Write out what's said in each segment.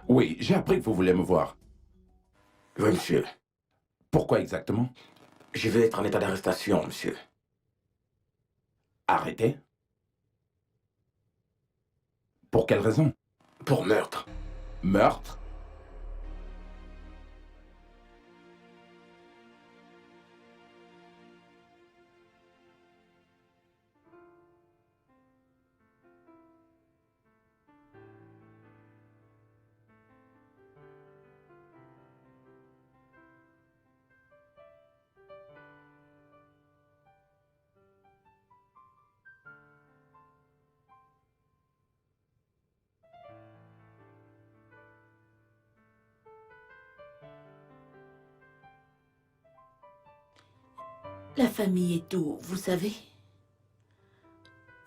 Oui, j'ai appris que vous voulez me voir. Oui, monsieur. Pourquoi exactement? Je vais être en état d'arrestation, monsieur. Arrêté? Pour quelle raison? Pour meurtre. Meurtre? La famille est tout, vous savez?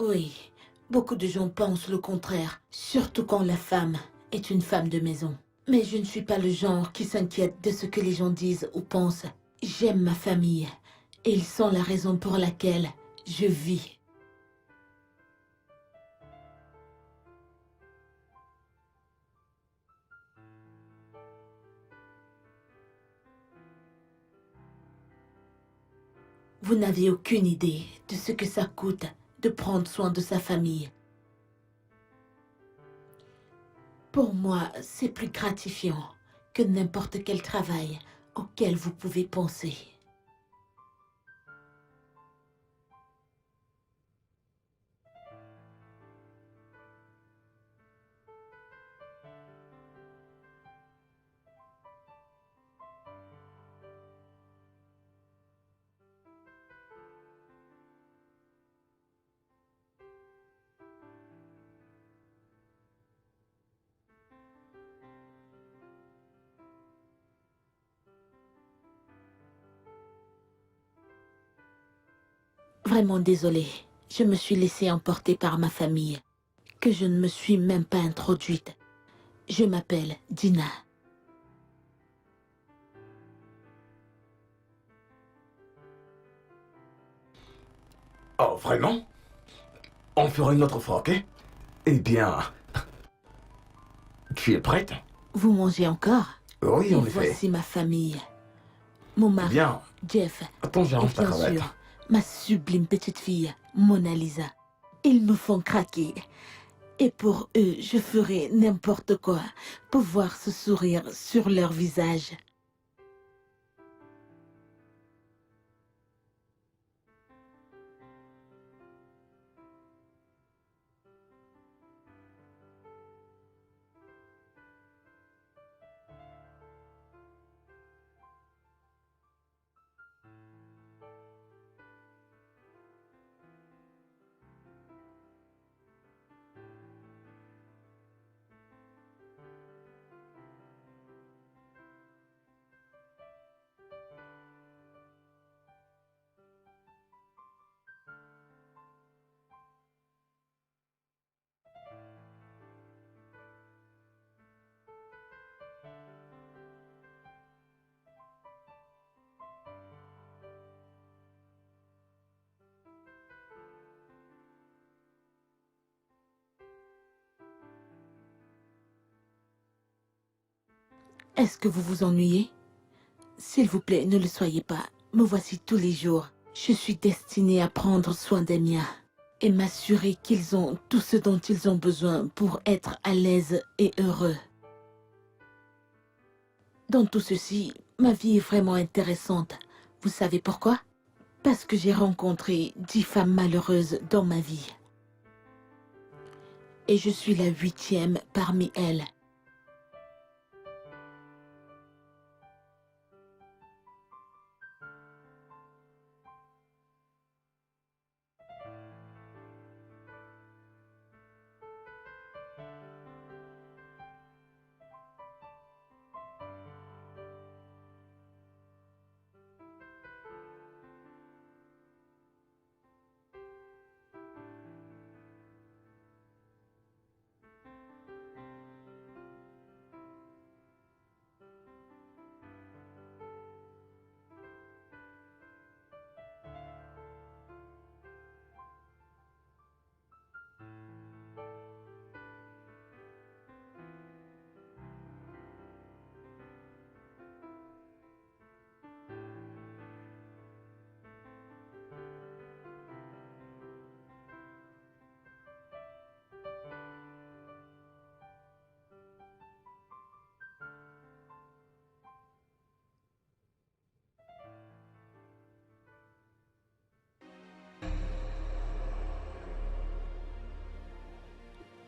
Oui, beaucoup de gens pensent le contraire, surtout quand la femme est une femme de maison. Mais je ne suis pas le genre qui s'inquiète de ce que les gens disent ou pensent. J'aime ma famille et ils sont la raison pour laquelle je vis. Vous n'avez aucune idée de ce que ça coûte de prendre soin de sa famille. Pour moi, c'est plus gratifiant que n'importe quel travail auquel vous pouvez penser. Vraiment désolée, je me suis laissée emporter par ma famille, que je ne me suis même pas introduite. Je m'appelle Dina. Oh, vraiment? On le fera une autre fois, ok? Eh bien, tu es prête? Vous mangez encore? Oui, Et en effet. voici ma famille. Mon Eh mari, bien, Jeff, attends, et j'arrange ta bien cravate. sûr, ma sublime petite fille, Mona Lisa. Ils nous font craquer. Et pour eux, je ferai n'importe quoi pour voir ce sourire sur leur visage. Est-ce que vous vous ennuyez? S'il vous plaît, ne le soyez pas. Me voici tous les jours. Je suis destinée à prendre soin des miens et m'assurer qu'ils ont tout ce dont ils ont besoin pour être à l'aise et heureux. Dans tout ceci, ma vie est vraiment intéressante. Vous savez pourquoi? Parce que j'ai rencontré 10 femmes malheureuses dans ma vie. Et je suis la 8e parmi elles.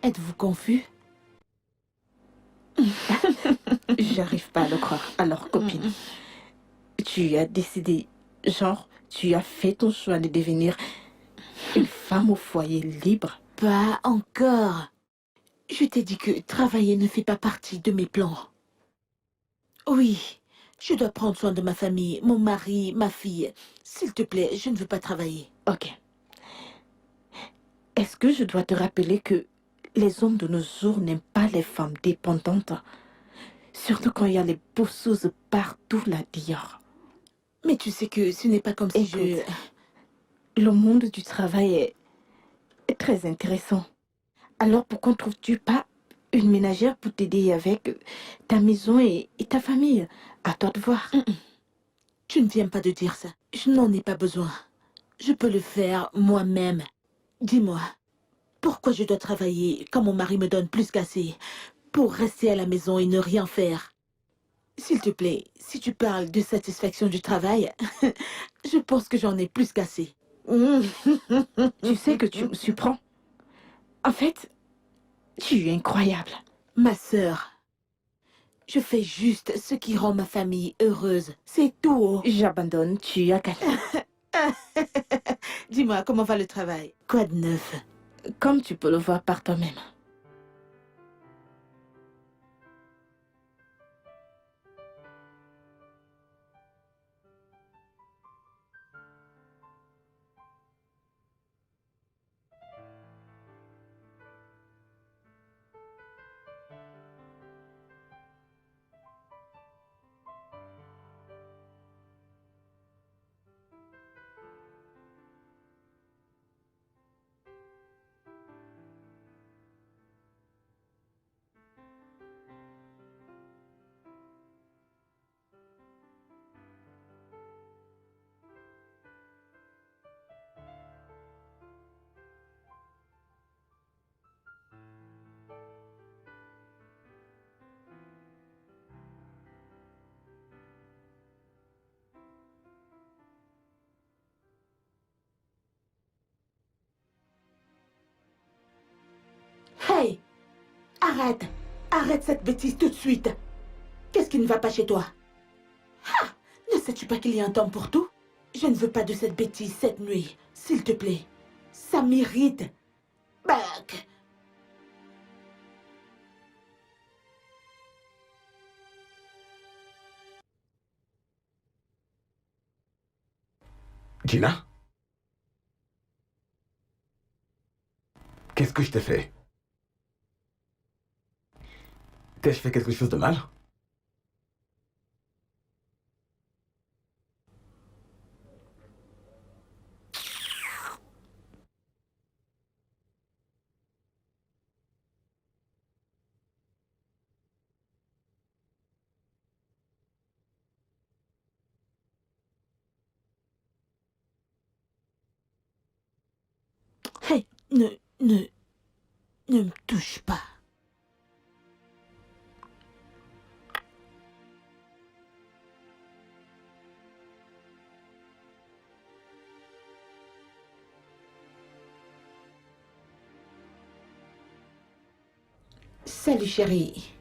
Êtes-vous confus? J'arrive pas à le croire. Alors, copine, tu as décidé, genre, tu as fait ton choix de devenir une femme au foyer libre? Pas encore. Je t'ai dit que travailler ne fait pas partie de mes plans. Oui, je dois prendre soin de ma famille, mon mari, ma fille. S'il te plaît, je ne veux pas travailler. Ok. Est-ce que je dois te rappeler que les hommes de nos jours n'aiment pas les femmes dépendantes? Surtout quand il y a les bosseuses partout là-dehors. Mais tu sais que ce n'est pas comme si Écoute, le monde du travail est très intéressant. Alors pourquoi ne trouves-tu pas une ménagère pour t'aider avec ta maison et ta famille? À toi de voir. Tu ne viens pas de dire ça. Je n'en ai pas besoin. Je peux le faire moi-même. Dis-moi, pourquoi je dois travailler quand mon mari me donne plus qu'assez pour rester à la maison et ne rien faire? S'il te plaît, si tu parles de satisfaction du travail, je pense que j'en ai plus qu'assez. Tu sais que tu me surprends. En fait, tu es incroyable. Ma sœur, je fais juste ce qui rend ma famille heureuse. C'est tout. J'abandonne, tu as gagné. Dis-moi, comment va le travail? Quoi de neuf? Comme tu peux le voir par toi-même. Hey! Arrête! Arrête cette bêtise tout de suite! Qu'est-ce qui ne va pas chez toi? Ah! Ne sais-tu pas qu'il y a un temps pour tout? Je ne veux pas de cette bêtise cette nuit, s'il te plaît. Ça m'irrite. Back! Gina? Qu'est-ce que je t'ai fait? T'ai-je fait quelque chose de mal? Hey! Ne me touche pas. Salut chérie.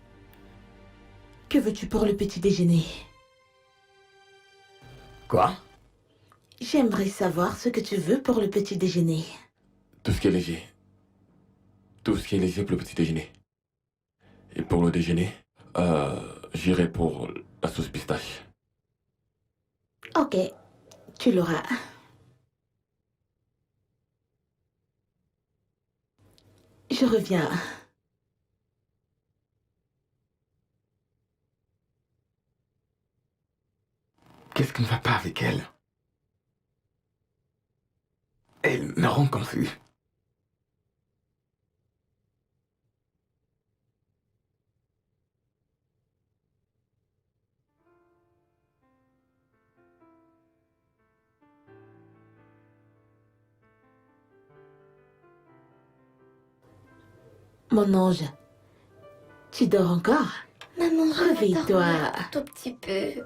Que veux-tu pour le petit déjeuner? Quoi? J'aimerais savoir ce que tu veux pour le petit déjeuner. Tout ce qui est léger. Tout ce qui est léger pour le petit déjeuner. Et pour le déjeuner, j'irai pour la sauce pistache. Ok, tu l'auras. Je reviens. Qu'est-ce qui ne va pas avec elle? Elle me rend confus. Mon ange, tu dors encore? Maman, je vais Réveille-toi. dormir un tout petit peu.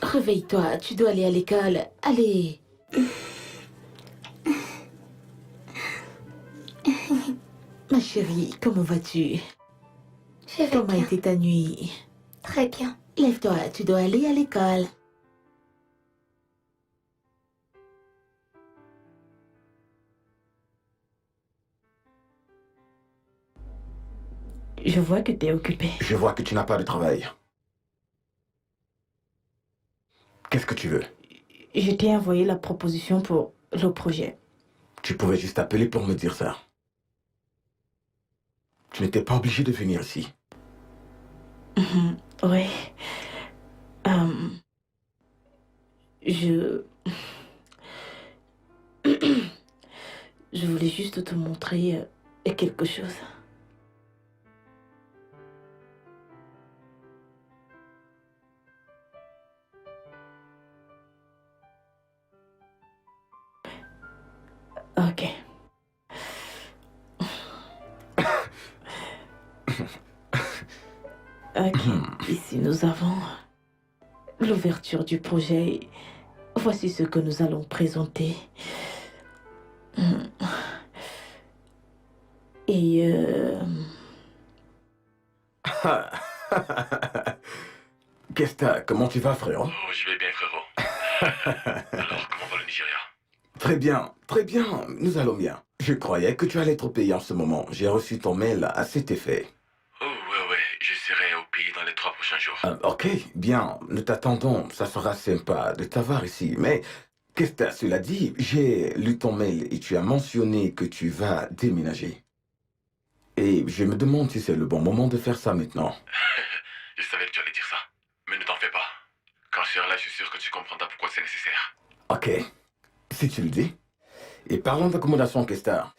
Réveille-toi, tu dois aller à l'école. Allez. Ma chérie, comment vas-tu? Je vais Comment a bien. été ta nuit? Très bien. Lève-toi, tu dois aller à l'école. Je vois que tu es occupé. Je vois que tu n'as pas de travail. Qu'est-ce que tu veux? Je t'ai envoyé la proposition pour le projet. Tu pouvais juste appeler pour me dire ça. Tu n'étais pas obligé de venir ici. Oui. Je... Je voulais juste te montrer quelque chose. Ok. Ok. Ici, nous avons l'ouverture du projet. Voici ce que nous allons présenter. Et Qu'est-ce que t'as? Comment tu vas, frérot? Oh, je vais bien, frérot. Alors, comment va le Nigeria? Très bien, nous allons bien. Je croyais que tu allais être au pays en ce moment. J'ai reçu ton mail à cet effet. Oh, ouais, je serai au pays dans les 3 prochains jours. Ok, bien, nous t'attendons. Ça sera sympa de t'avoir ici. Mais, qu'est-ce que t'as? Cela dit, j'ai lu ton mail et tu as mentionné que tu vas déménager. Et je me demande si c'est le bon moment de faire ça maintenant. Je savais que tu allais dire ça. Mais ne t'en fais pas. Quand je serai là, je suis sûr que tu comprendras pourquoi c'est nécessaire. Ok, si tu le dis. Et parlons d'accommodation, Kesta.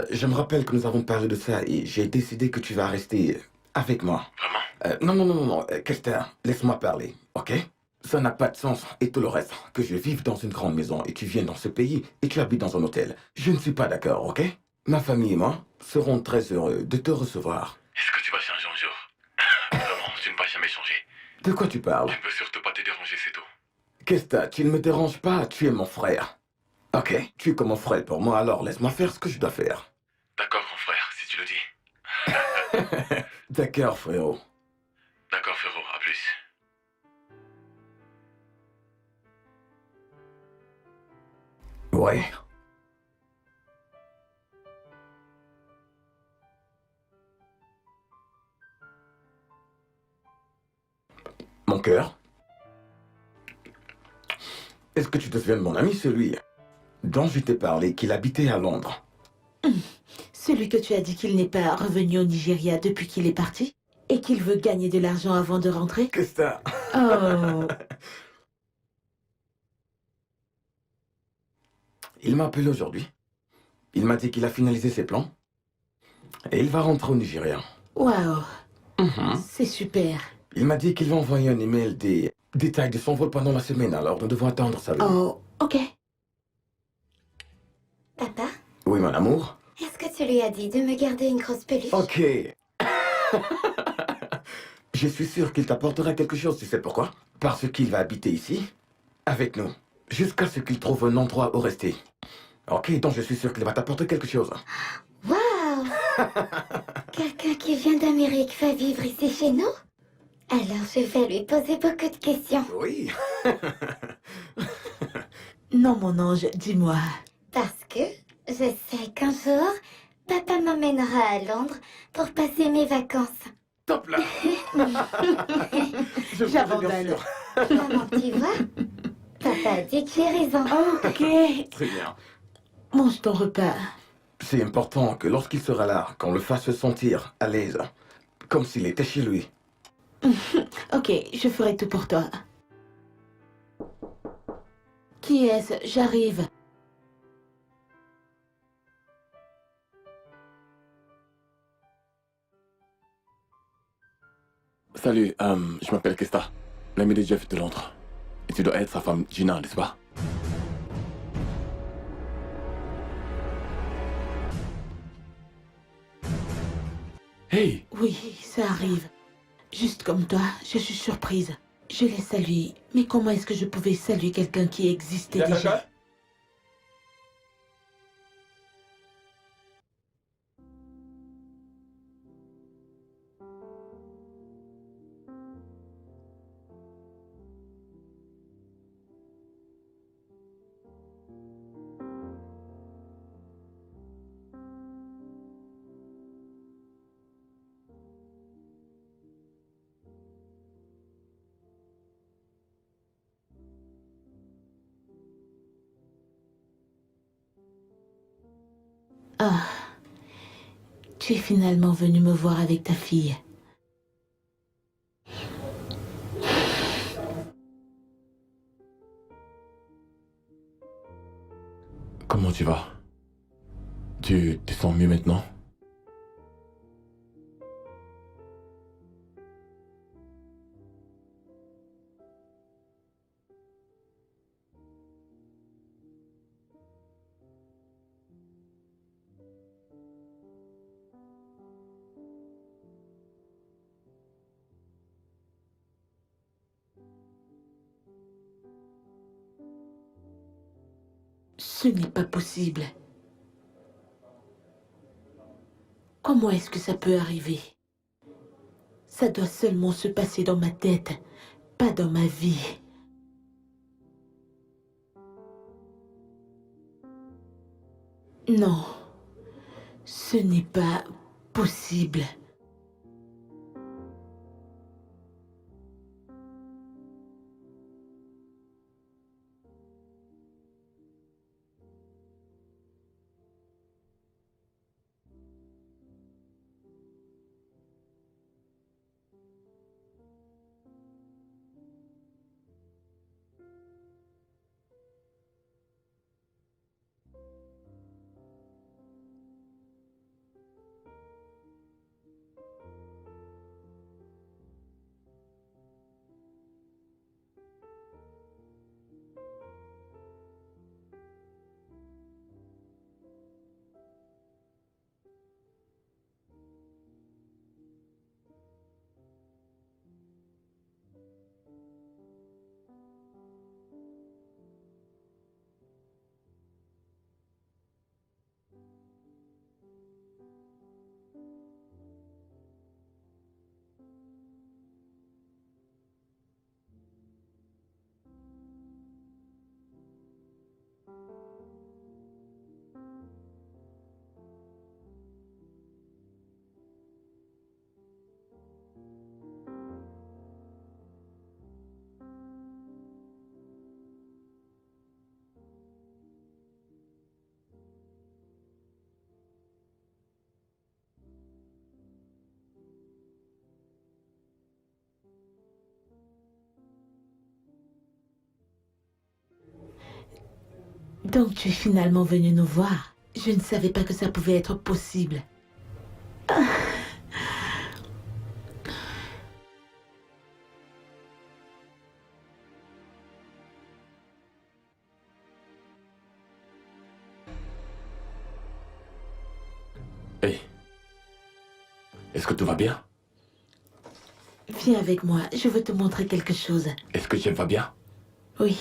Je me rappelle que nous avons parlé de ça et j'ai décidé que tu vas rester avec moi. Vraiment? Non, Kesta, laisse-moi parler, ok? Ça n'a pas de sens et tout le reste. Que je vive dans une grande maison et tu viennes dans ce pays et tu habites dans un hôtel. Je ne suis pas d'accord, ok? Ma famille et moi serons très heureux de te recevoir. Est-ce que tu vas changer un jour? Vraiment, tu ne vas jamais changer. De quoi tu parles? Je ne veux surtout pas te déranger, c'est tout. Kesta, tu ne me déranges pas, tu es mon frère. Ok, tu es comme mon frère pour moi, alors laisse-moi faire ce que je dois faire. D'accord, mon frère, si tu le dis. D'accord, frérot. D'accord, frérot, à plus. Ouais. Mon cœur? Est-ce que tu te souviens de mon ami, celui dont je t'ai parlé, qu'il habitait à Londres? Celui que tu as dit qu'il n'est pas revenu au Nigeria depuis qu'il est parti et qu'il veut gagner de l'argent avant de rentrer? Qu'est-ce que ça? Oh, Il m'a appelé aujourd'hui. Il m'a dit qu'il a finalisé ses plans. Et il va rentrer au Nigeria. waouh, Mhm. c'est super. Il m'a dit qu'il va envoyer un email des détails de son vol pendant la semaine, alors nous devons attendre ça. Oh, ok. Papa, Oui, mon amour? est-ce que tu lui as dit de me garder une grosse peluche? Ok. Je suis sûr qu'il t'apportera quelque chose, tu sais pourquoi? Parce qu'il va habiter ici, avec nous, jusqu'à ce qu'il trouve un endroit où rester. Ok, donc je suis sûr qu'il va t'apporter quelque chose. Waouh! Quelqu'un qui vient d'Amérique va vivre ici chez nous? Alors je vais lui poser beaucoup de questions. Oui. Non, mon ange, dis-moi. Parce que je sais qu'un jour, papa m'emmènera à Londres pour passer mes vacances. Top là. Je voudrais, J'abandonne. bien sûr. Maman, tu vois? Papa a dit que j'ai raison. Ok. Très bien. Mange ton repas. C'est important que lorsqu'il sera là, qu'on le fasse se sentir à l'aise, comme s'il était chez lui. Ok, je ferai tout pour toi. Qui est-ce? J'arrive. Salut, je m'appelle Kesta, l'ami de Jeff de Londres. Et tu dois être sa femme Gina, n'est-ce pas? Hey! Oui, ça arrive. Juste comme toi, je suis surprise. Je l'ai salué. Mais comment est-ce que je pouvais saluer quelqu'un qui existait déjà? Ah, tu es finalement venu me voir avec ta fille. Comment tu vas? Tu te sens mieux maintenant? Ce n'est pas possible. Comment est-ce que ça peut arriver? Ça doit seulement se passer dans ma tête, pas dans ma vie. Non, ce n'est pas possible. Donc tu es finalement venu nous voir. Je ne savais pas que ça pouvait être possible. Hey, est-ce que tout va bien? Viens avec moi, je veux te montrer quelque chose. Est-ce que Jeff va bien? Oui.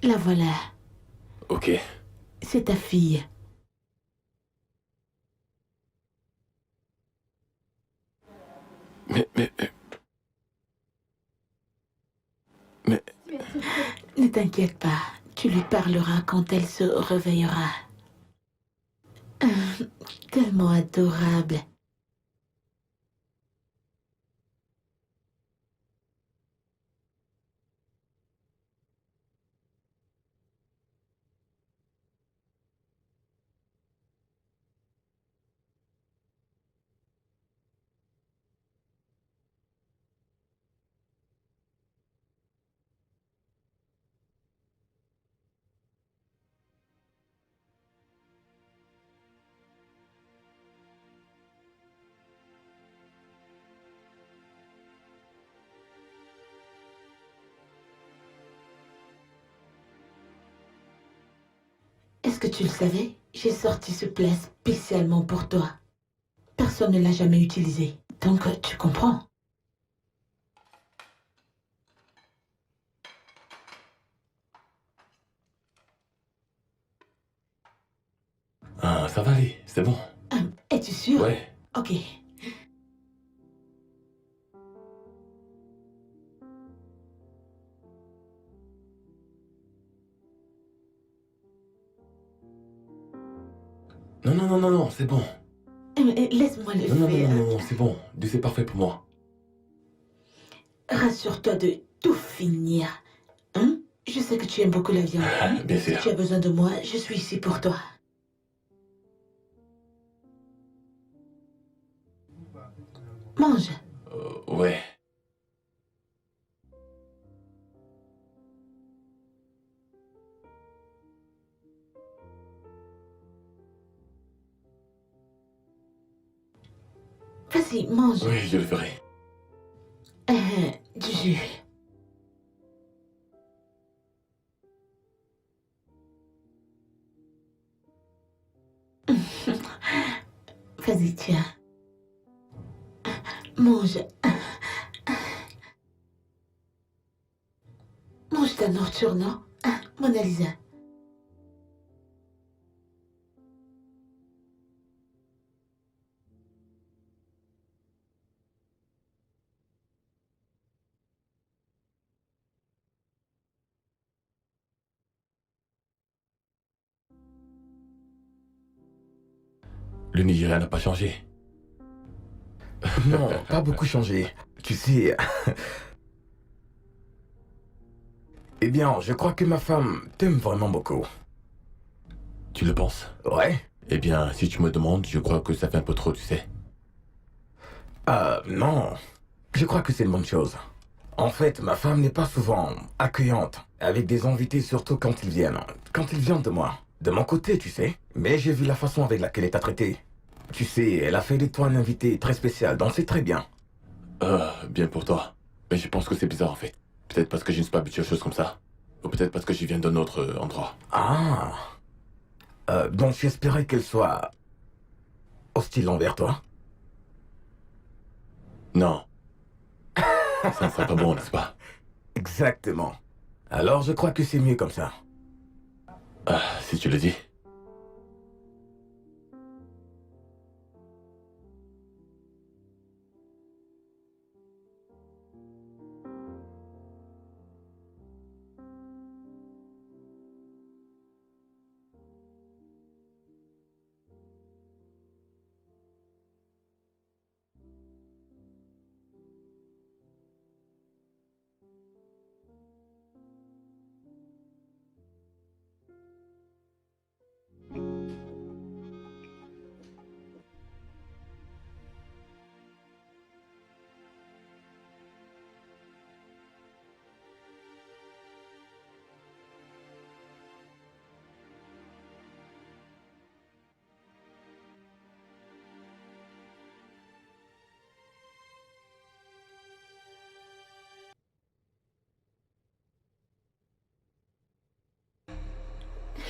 La voilà. Ok. C'est ta fille. Mais, mais, mais, Ne t'inquiète pas, tu lui parleras quand elle se réveillera. Tellement adorable. Est-ce que tu le savais? J'ai sorti ce plat spécialement pour toi. Personne ne l'a jamais utilisé. Donc, tu comprends? ah, ça va aller, c'est bon. Es-tu sûr? Ouais. Ok. Non, non, non, non, non, c'est bon. Laisse-moi le Non, non, non, faire. non, non, non, c'est bon. C'est parfait pour moi. Rassure-toi de tout finir. Hein? Je sais que tu aimes beaucoup la viande. Bien Si sûr. tu as besoin de moi, je suis ici pour toi. Mange. Ouais. Vas-y, mange. Oui, je le ferai. Du jus. Vas-y, tiens. Mange. Mange ta nourriture, non? Mona Lisa. Le Nigeria n'a pas changé. Non, pas beaucoup changé. Tu sais... Eh bien, je crois que ma femme t'aime vraiment beaucoup. Tu le penses? Ouais? Eh bien, si tu me demandes, je crois que ça fait un peu trop, tu sais. Non. Je crois que c'est une bonne chose. En fait, ma femme n'est pas souvent accueillante, avec des invités surtout quand ils viennent. Quand ils viennent de moi. De mon côté, tu sais. Mais j'ai vu la façon avec laquelle elle t'a traité. Tu sais, elle a fait de toi un invité très spécial, donc c'est très bien. Bien pour toi. Mais je pense que c'est bizarre en fait. Peut-être parce que je ne suis pas habitué aux choses comme ça. Ou peut-être parce que je viens d'un autre endroit. Ah. Donc tu espérais qu'elle soit hostile envers toi? Non. Ça ne serait pas bon, n'est-ce pas? Exactement. Alors je crois que c'est mieux comme ça. Ah, si tu le dis.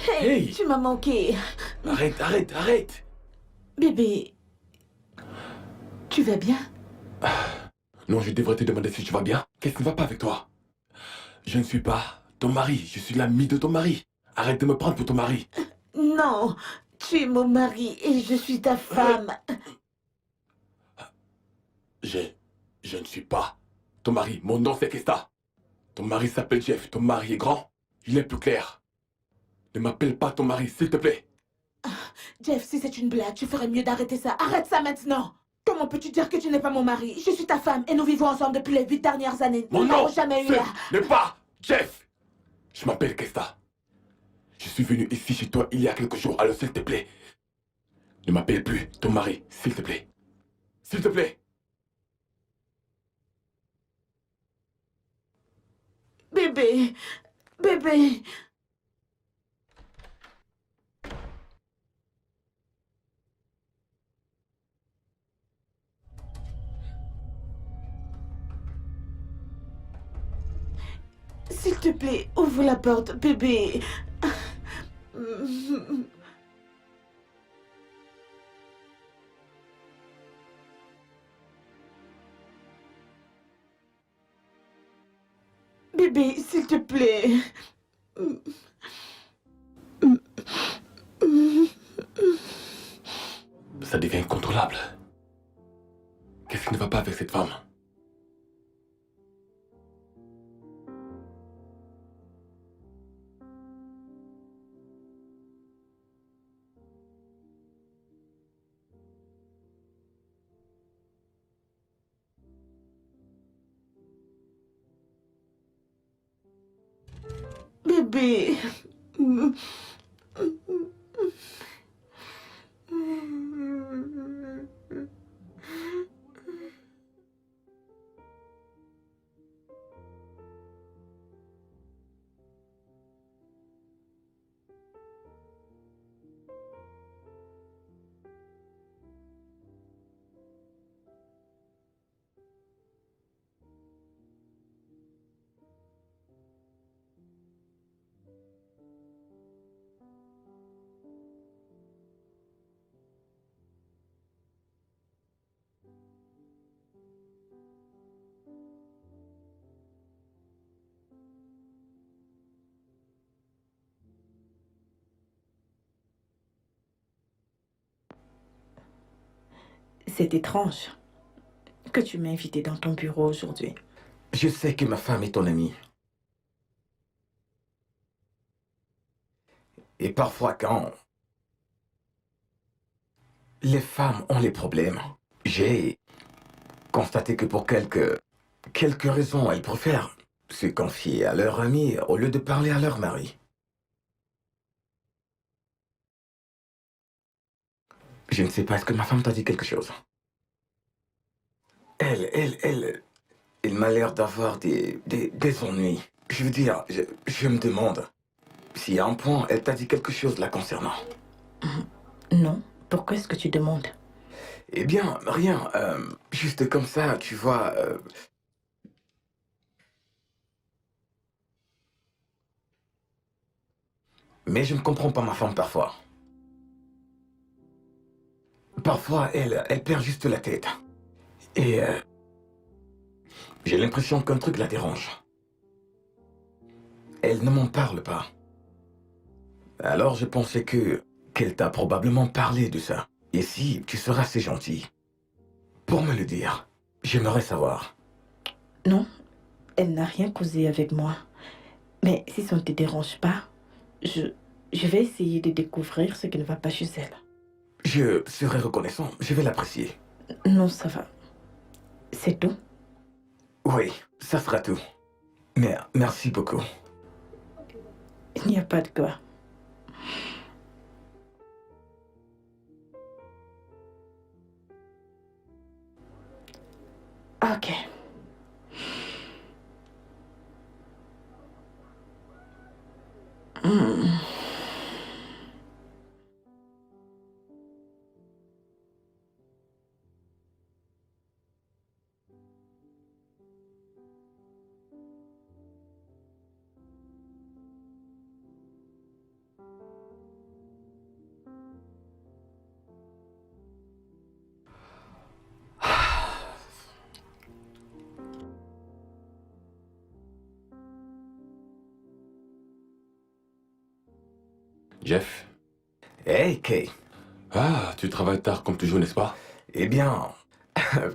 Hey, Hey! tu m'as manqué. Arrête, arrête, arrête! Bébé, tu vas bien? Non, je devrais te demander si tu vas bien. Qu'est-ce qui ne va pas avec toi? Je ne suis pas ton mari, je suis l'ami de ton mari. Arrête de me prendre pour ton mari. Non, tu es mon mari et je suis ta femme. Je... Je ne suis pas ton mari. Mon nom c'est Kesta. Ton mari s'appelle Jeff. Ton mari est grand. Il est plus clair. Ne m'appelle pas ton mari, s'il te plaît. Jeff, si c'est une blague, tu ferais mieux d'arrêter ça. Arrête ça maintenant. Comment peux-tu dire que tu n'es pas mon mari? Je suis ta femme et nous vivons ensemble depuis les 8 dernières années. Mon Nous nom, n'avons jamais eu ce là. n'est pas Jeff. Je m'appelle Kesta. Je suis venu ici chez toi il y a quelques jours. Alors s'il te plaît, ne m'appelle plus ton mari, s'il te plaît. S'il te plaît. Bébé, bébé. S'il te plaît, ouvre la porte, bébé. Bébé, s'il te plaît. Ça devient incontrôlable. Qu'est-ce qui ne va pas avec cette femme? bébé. C'est étrange que tu m'aies invité dans ton bureau aujourd'hui. Je sais que ma femme est ton amie. Et parfois quand les femmes ont les problèmes, j'ai constaté que pour quelques raisons, elles préfèrent se confier à leur ami au lieu de parler à leur mari. Je ne sais pas, est-ce que ma femme t'a dit quelque chose? Elle m'a l'air d'avoir des ennuis. Je veux dire, je me demande si à un point elle t'a dit quelque chose la concernant. Non, pourquoi est-ce que tu demandes? Eh bien, rien. Juste comme ça, tu vois. Mais je ne comprends pas ma femme parfois. Parfois, elle perd juste la tête. Et j'ai l'impression qu'un truc la dérange. Elle ne m'en parle pas. Alors je pensais qu'elle t'a probablement parlé de ça. Et si tu seras assez gentil pour me le dire, j'aimerais savoir. Non, elle n'a rien causé avec moi. Mais si ça ne te dérange pas, je vais essayer de découvrir ce qui ne va pas chez elle. Je serai reconnaissant, je vais l'apprécier. Non, ça va. C'est tout? Oui, ça sera tout. Mais merci beaucoup. Il n'y a pas de quoi. Ok. Jeff? Hey, Kay. Ah, tu travailles tard comme toujours, n'est-ce pas? Eh bien,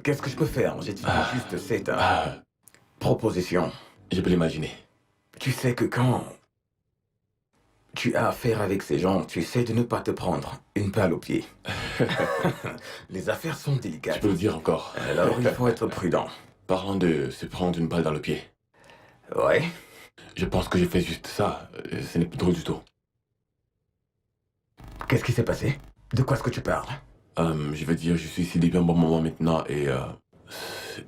qu'est-ce que je peux faire? J'étudie juste cette proposition. Je peux l'imaginer. Tu sais que quand tu as affaire avec ces gens, tu essaies de ne pas te prendre une balle au pied. Les affaires sont Tu délicates. peux le dire encore. Alors il faut être prudent. Parlant de se prendre une balle dans le pied, Ouais. je pense que j'ai fait juste ça. Ce n'est pas drôle du tout. Qu'est-ce qui s'est passé? De quoi est-ce que tu parles? Je veux dire, je suis ici depuis un bon moment maintenant et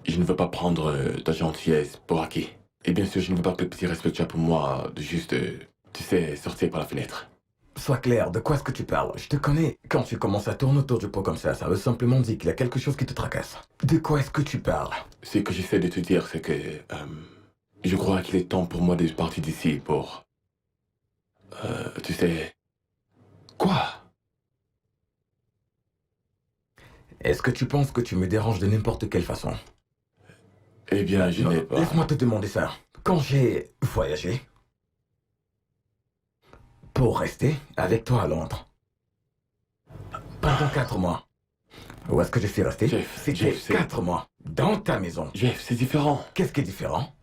je ne veux pas prendre ta gentillesse pour acquis. Et bien sûr, je ne veux pas que le petit respect que tu as pour moi de juste, tu sais, sortir par la fenêtre. Sois clair, de quoi est-ce que tu parles? Je te connais. Quand tu commences à tourner autour du pot comme ça veut simplement dire qu'il y a quelque chose qui te tracasse. De quoi est-ce que tu parles? Ce que j'essaie de te dire, c'est que je crois qu'il est temps pour moi de partir d'ici pour, tu sais... Quoi? Est-ce que tu penses que tu me déranges de n'importe quelle façon? Eh bien, je n'ai pas... Laisse-moi te demander ça. Quand j'ai voyagé pour rester avec toi à Londres pendant 4 mois, où est-ce que je suis resté? Jeff, C'était Jeff, c'est- 4 mois dans ta maison. Jeff, c'est différent. Qu'est-ce qui est différent?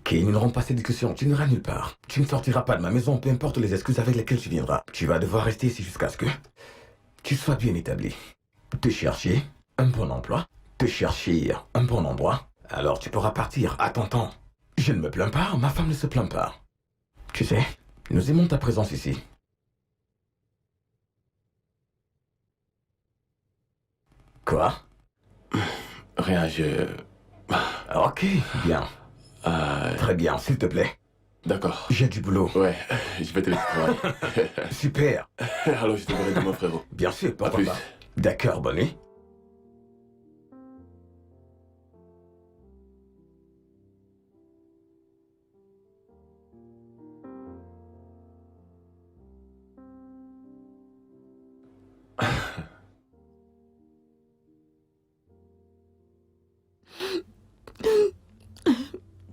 Kay, nous n'aurons pas cette discussion. Tu n'iras nulle part. Tu ne sortiras pas de ma maison, peu importe les excuses avec lesquelles tu viendras. Tu vas devoir rester ici jusqu'à ce que tu sois bien établi. Te chercher un bon emploi, te chercher un bon endroit. Alors tu pourras partir à ton temps. Je ne me plains pas, ma femme ne se plaint pas. Tu sais, nous aimons ta présence ici. Quoi? Rien, je... Ok, bien. Très bien, s'il te plaît. D'accord. J'ai du boulot. Ouais, je vais te laisser travailler. Super. Alors je te verrai demain, frérot. Bien sûr, À pourquoi plus. pas. D'accord, bonne nuit.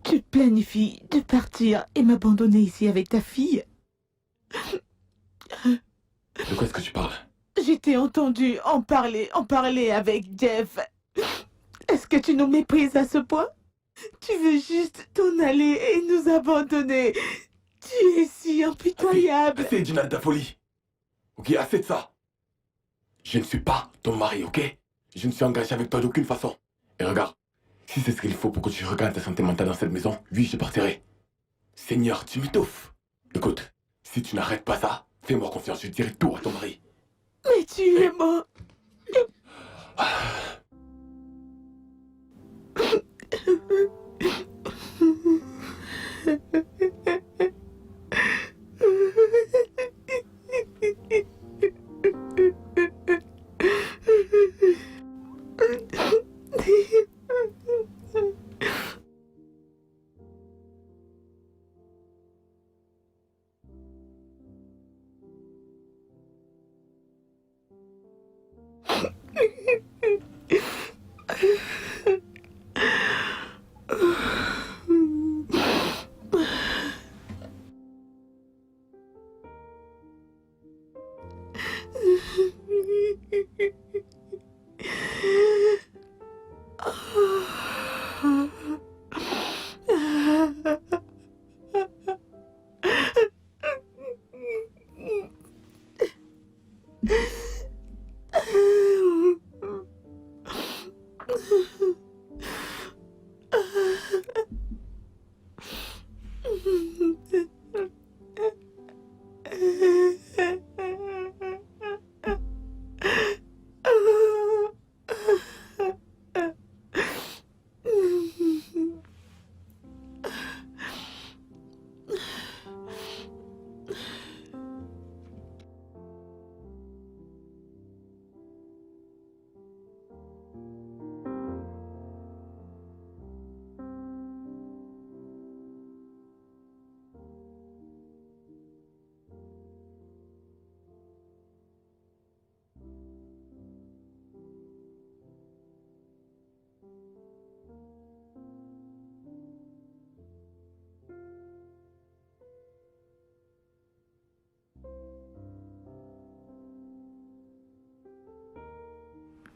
Tu planifies de partir et m'abandonner ici avec ta fille? De quoi est-ce que tu parles? Je t'ai entendu en parler avec Jeff. Est-ce que tu nous méprises à ce point? Tu veux juste t'en aller et nous abandonner. Tu es si impitoyable. Assez, Gina, de ta folie. Ok, assez de ça. Je ne suis pas ton mari, ok? Je ne suis engagé avec toi d'aucune façon. Et regarde, si c'est ce qu'il faut pour que tu regagnes ta santé mentale dans cette maison, oui, je partirai. Seigneur, tu m'étouffes. Écoute, si tu n'arrêtes pas ça, fais-moi confiance, je dirai tout à ton mari. Mais tu es mort.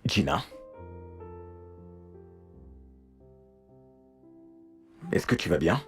Gina? Est-ce que tu vas bien?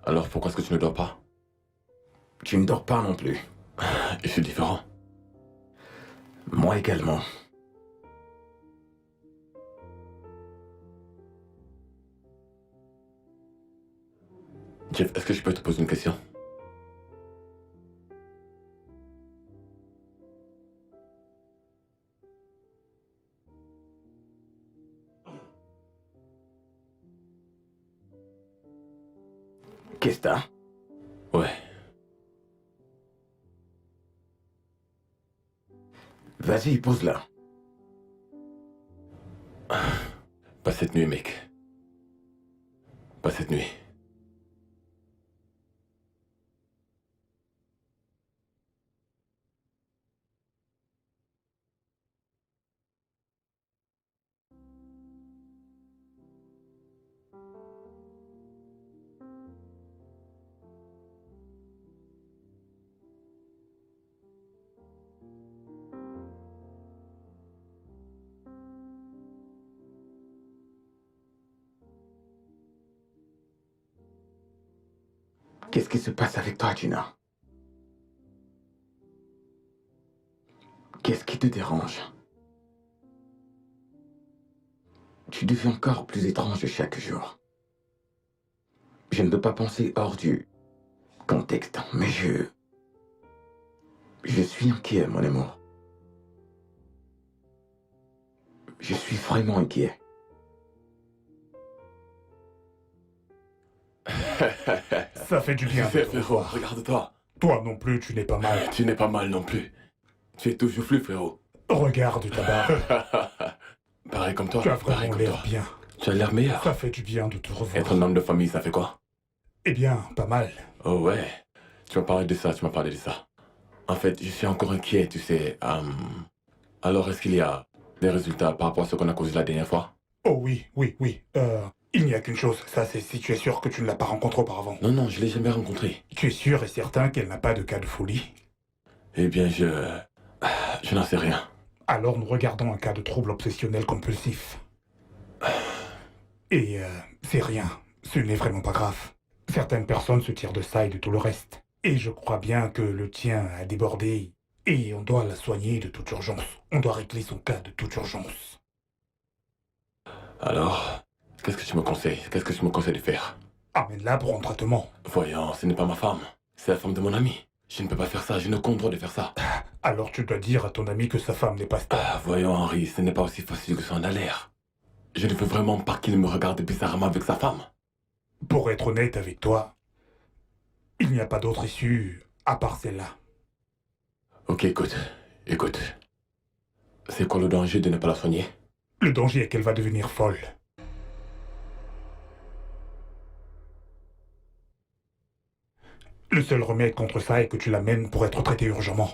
Alors pourquoi est-ce que tu ne dors pas? Tu ne dors pas non plus. Je suis différent. Moi également. Jeff, est-ce que je peux te poser une question? Qu'est-ce que t'as? Ouais. Vas-y, pose-la. Pas cette nuit, mec. Pas cette nuit. Qu'est-ce qui se passe avec toi, Gina? Qu'est-ce qui te dérange? Tu deviens encore plus étrange chaque jour. Je ne peux pas penser hors du contexte, mais je suis inquiet, mon amour. Je suis vraiment inquiet. Ça fait du bien Tu sais, de te frérot, revoir. regarde-toi. Toi non plus, tu n'es pas mal. Tu n'es pas mal non plus. Tu es toujours flou, frérot. Regarde ta barbe. Pareil comme toi. Tu as Pareil vraiment comme l'air toi. bien. Tu as l'air meilleur. Ça fait du bien de te Être revoir. un homme de famille, ça fait quoi? Eh bien, pas mal. Oh ouais. Tu m'as parlé de ça, tu m'as parlé de ça. En fait, je suis encore inquiet, tu sais. Alors, est-ce qu'il y a des résultats par rapport à ce qu'on a causé la dernière fois? Oh oui, oui, oui. Il n'y a qu'une chose, ça c'est si tu es sûr que tu ne l'as pas rencontrée auparavant. Non, non, je l'ai jamais rencontré. Tu es sûr et certain qu'elle n'a pas de cas de folie? Eh bien, je n'en sais rien. Alors nous regardons un cas de trouble obsessionnel compulsif. Et c'est rien, ce n'est vraiment pas grave. Certaines personnes se tirent de ça et de tout le reste. Et je crois bien que le tien a débordé et on doit la soigner de toute urgence. On doit régler son cas de toute urgence. Alors, qu'est-ce que tu me conseilles? Qu'est-ce que tu me conseilles de faire? Amène-la pour un traitement. Voyons, ce n'est pas ma femme. C'est la femme de mon ami. Je ne peux pas faire ça, je n'ai aucun droit de faire ça. Alors tu dois dire à ton ami que sa femme n'est pas stable. Voyons, Henri, ce n'est pas aussi facile que ça en a l'air. Je ne veux vraiment pas qu'il me regarde bizarrement avec sa femme. Pour être honnête avec toi, il n'y a pas d'autre issue à part celle-là. Ok, écoute. C'est quoi le danger de ne pas la soigner? Le danger est qu'elle va devenir folle. Le seul remède contre ça est que tu l'amènes pour être traité urgemment.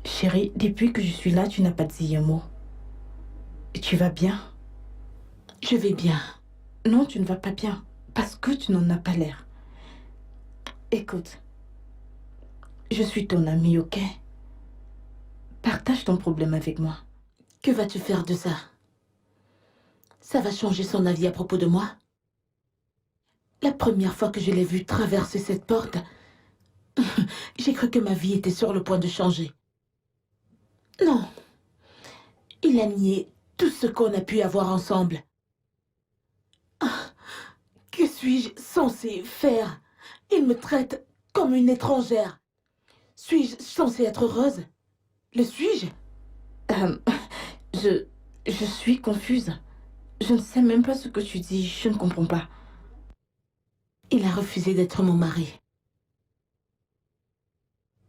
Chérie, depuis que je suis là, tu n'as pas dit un mot. Tu vas bien? Je vais bien. Non, tu ne vas pas bien. Parce que tu n'en as pas l'air. Écoute, je suis ton amie, ok? Partage ton problème avec moi. Que vas-tu faire de ça? Ça va changer son avis à propos de moi? La première fois que je l'ai vu traverser cette porte, j'ai cru que ma vie était sur le point de changer. Non. Il a nié tout ce qu'on a pu avoir ensemble. Ah, que suis-je censée faire? Il me traite comme une étrangère. Suis-je censée être heureuse? Le suis-je? Je suis confuse. Je ne sais même pas ce que tu dis. Je ne comprends pas. Il a refusé d'être mon mari.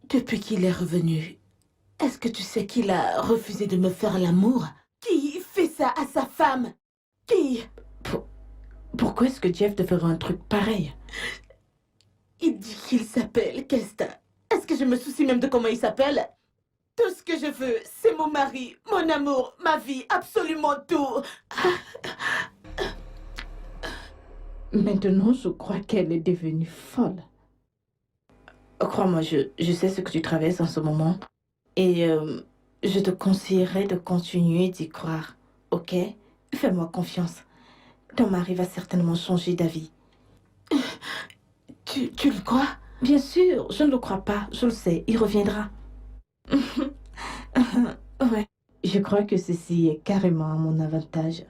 Depuis qu'il est revenu, est-ce que tu sais qu'il a refusé de me faire l'amour? Qui fait ça à sa femme? Qui? Pourquoi est-ce que Jeff devrait un truc pareil? Il dit qu'il s'appelle Kesta. Est-ce que je me soucie même de comment il s'appelle? Tout ce que je veux, c'est mon mari, mon amour, ma vie, absolument tout. Maintenant, je crois qu'elle est devenue folle. Crois-moi, je sais ce que tu traverses en ce moment. Et je te conseillerais de continuer d'y croire. Ok? Fais-moi confiance. Ton mari va certainement changer d'avis. Tu le crois? Bien sûr, je ne le crois pas. Je le sais, il reviendra. Ouais. Je crois que ceci est carrément à mon avantage.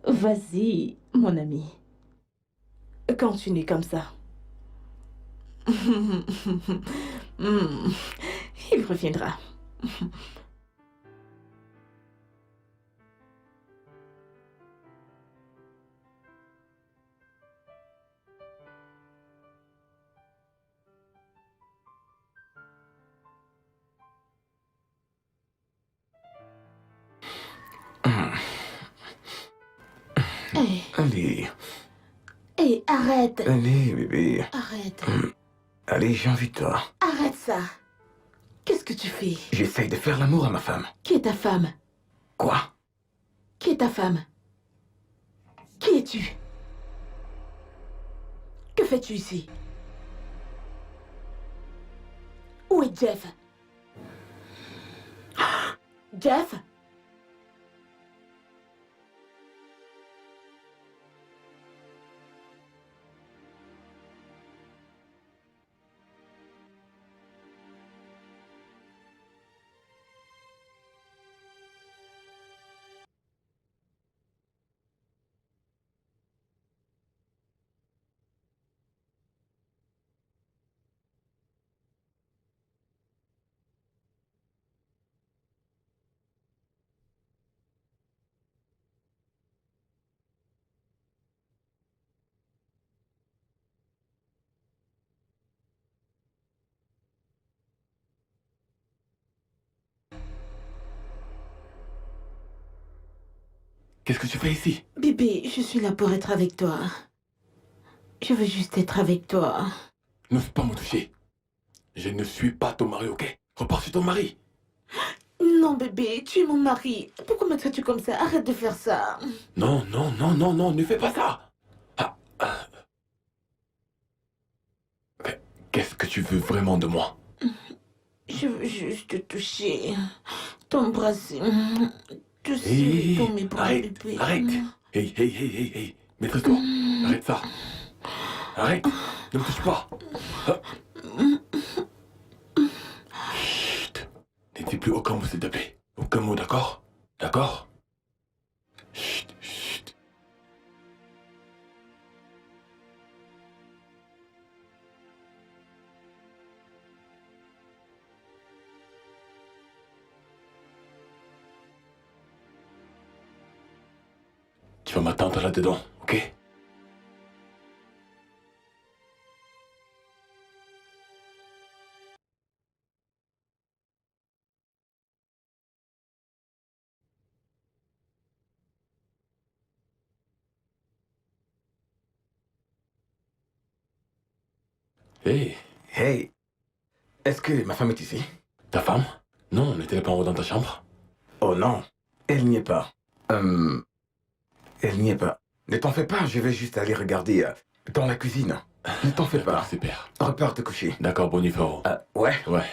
Vas-y, mon ami. Continue comme ça. Il reviendra. Hé, Allez, hé, arrête. allez, bébé. Arrête. Allez, j'invite-toi. Arrête ça. Qu'est-ce que tu fais? J'essaye de faire l'amour à ma femme. Qui est ta femme? Quoi? Qui est ta femme? Qui es-tu? Que fais-tu ici? Où est Jeff? Jeff? Qu'est-ce que tu fais ici? Bébé, je suis là pour être avec toi. Je veux juste être avec toi. Ne veux pas me toucher. Je ne suis pas ton mari, ok? Repars sur ton mari. Non, bébé, tu es mon mari. Pourquoi me traites-tu comme ça? Arrête de faire ça. Non, non, non, non, non, ne fais pas ça. Ah, ah. Mais qu'est-ce que tu veux vraiment de moi? Je veux juste te toucher, t'embrasser, te Hé, serrer dans mes bras, arrête, bébé. arrête. Hey, hey, hey, hey, hey. Maîtrise-toi. Arrête ça. Arrête. Ne me touche pas. Ah. Chut. Ne dis plus aucun mot, s'il te plaît. Aucun mot, d'accord? D'accord? Chut, chut. Tu vas m'attendre là-dedans, ok? Hey, Hey, est-ce que ma femme est ici? ta femme? Non, n'était-elle pas en haut dans ta chambre? Oh non, elle n'y est pas. Elle n'y est pas. Ne t'en fais pas, je vais juste aller regarder dans la cuisine. Ne t'en fais D'accord, pas. super. Repars te coucher. D'accord, bon frérot. Ouais. Ouais.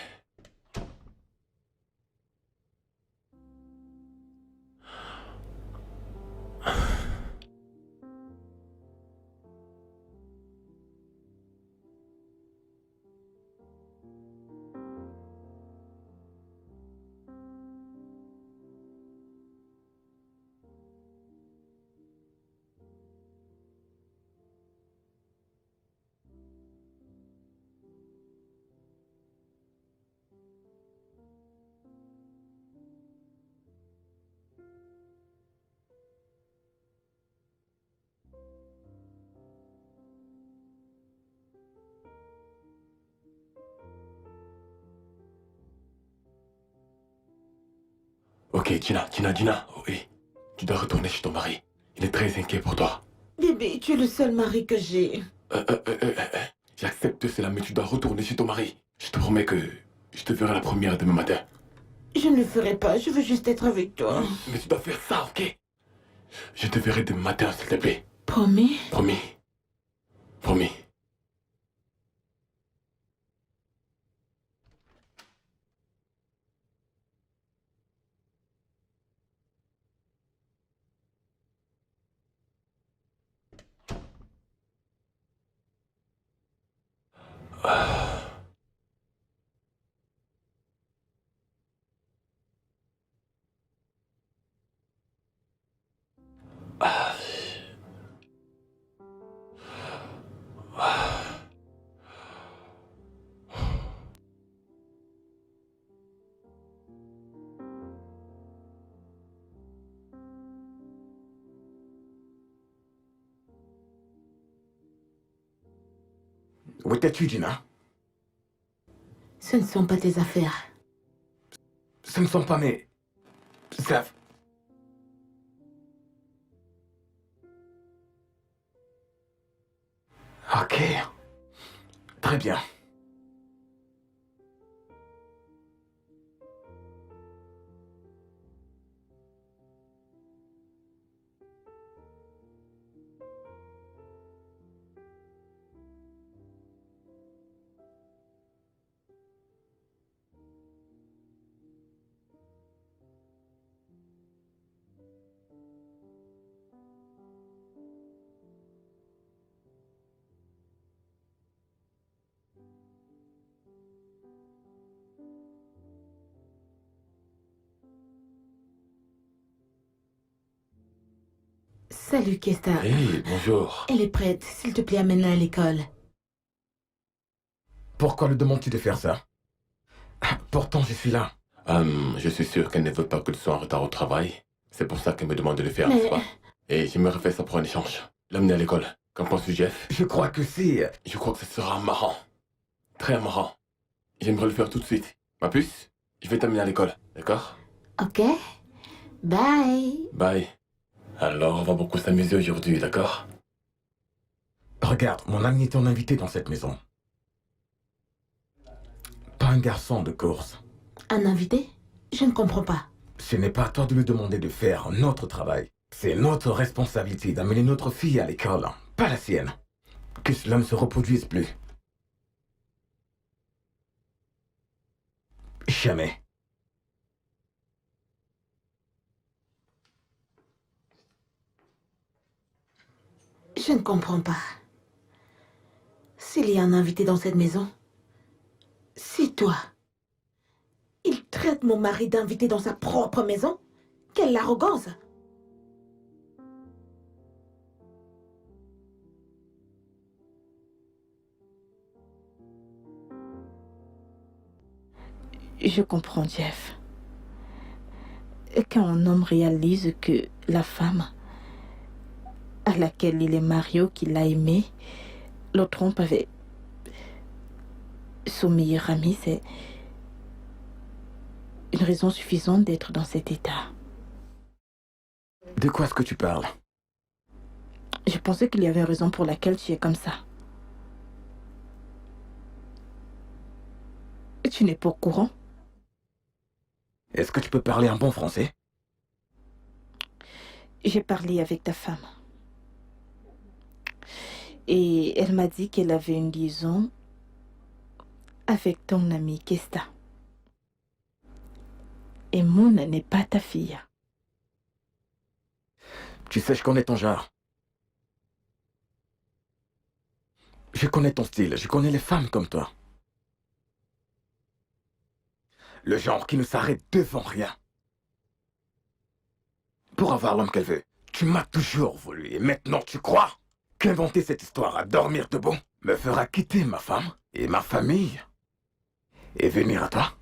Ok, Gina, oh, oui. Tu dois retourner chez ton mari. Il est très inquiet pour toi. Bébé, tu es le seul mari que j'ai. J'accepte cela, mais tu dois retourner chez ton mari. Je te promets que je te verrai la première demain matin. Je ne le ferai pas, je veux juste être avec toi. Mais tu dois faire ça, ok? Je te verrai demain matin, s'il te plaît. Promis? Promis. Promis. Où étais-tu, Gina? Ce ne sont pas tes affaires. Ce ne sont pas mes... Ça... Ok. Très bien. Salut, Kesta. Hey, bonjour. Elle est prête. S'il te plaît, amène-la à l'école. Pourquoi lui demandes-tu de faire ça? Pourtant, je suis là. Je suis sûr qu'elle ne veut pas que tu sois en retard au travail. C'est pour ça qu'elle me demande de le faire, Mais- n'est-ce pas? Et j'aimerais faire ça pour un échange. L'amener à l'école. Qu'en penses-tu, Jeff? Je crois que c'est... Je crois que ce sera marrant. Très marrant. J'aimerais le faire tout de suite. Ma puce, je vais t'amener à l'école, d'accord? Ok. Bye. Bye. Alors, on va beaucoup s'amuser aujourd'hui, d'accord? Regarde, mon ami est ton invité dans cette maison. Pas un garçon de course. Un invité? Je ne comprends pas. Ce n'est pas à toi de lui demander de faire notre travail. C'est notre responsabilité d'amener notre fille à l'école, pas la sienne. Que cela ne se reproduise plus. Jamais. Je ne comprends pas. S'il y a un invité dans cette maison, c'est toi. Il traite mon mari d'invité dans sa propre maison? Quelle arrogance! Je comprends, Jeff. Quand un homme réalise que la femme à laquelle il est marié ou qu'il a aimé le trompe avec son meilleur ami, c'est une raison suffisante d'être dans cet état. De quoi est-ce que tu parles? Je pensais qu'il y avait une raison pour laquelle tu es comme ça. Tu n'es pas au courant? Est-ce que tu peux parler un bon français? J'ai parlé avec ta femme. Et elle m'a dit qu'elle avait une liaison avec ton ami Kesta. Et Moon n'est pas ta fille. Tu sais, je connais ton genre. Je connais ton style, je connais les femmes comme toi. Le genre qui ne s'arrête devant rien. Pour avoir l'homme qu'elle veut. Tu m'as toujours voulu et maintenant tu crois qu'inventer cette histoire à dormir debout me fera quitter ma femme et ma famille et venir à toi?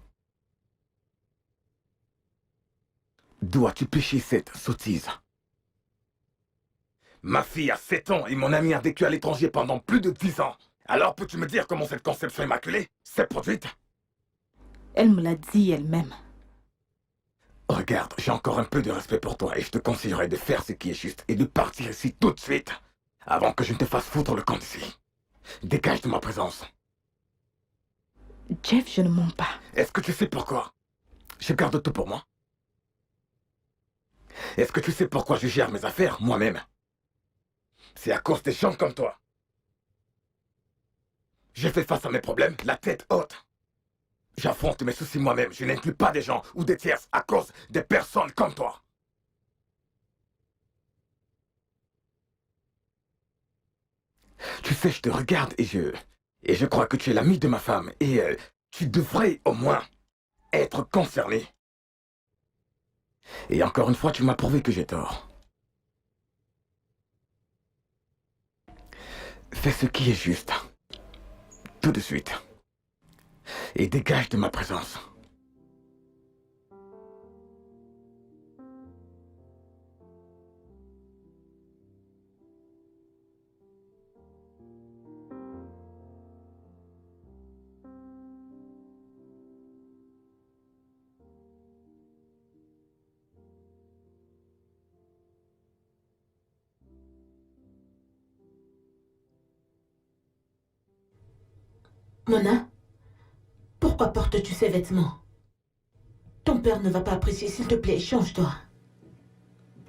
D'où as-tu pêché cette sottise? Ma fille a 7 ans et mon ami a vécu à l'étranger pendant plus de 10 ans. Alors peux-tu me dire comment cette conception immaculée s'est produite? Elle me l'a dit elle-même. Regarde, j'ai encore un peu de respect pour toi et je te conseillerais de faire ce qui est juste et de partir ici tout de suite, avant que je ne te fasse foutre le camp d'ici. Dégage de ma présence. Jeff, je ne mens pas. Est-ce que tu sais pourquoi je garde tout pour moi? Est-ce que tu sais pourquoi je gère mes affaires moi-même? C'est à cause des gens comme toi. Je fais face à mes problèmes, la tête haute. J'affronte mes soucis moi-même. Je n'inclus pas des gens ou des tierces à cause des personnes comme toi. Tu sais, je te regarde et je crois que tu es l'ami de ma femme. Et tu devrais au moins être concerné. Et encore une fois, tu m'as prouvé que j'ai tort. Fais ce qui est juste. Tout de suite. Et dégage de ma présence. Mona, pourquoi portes-tu ces vêtements? Ton père ne va pas apprécier, s'il te plaît, change-toi.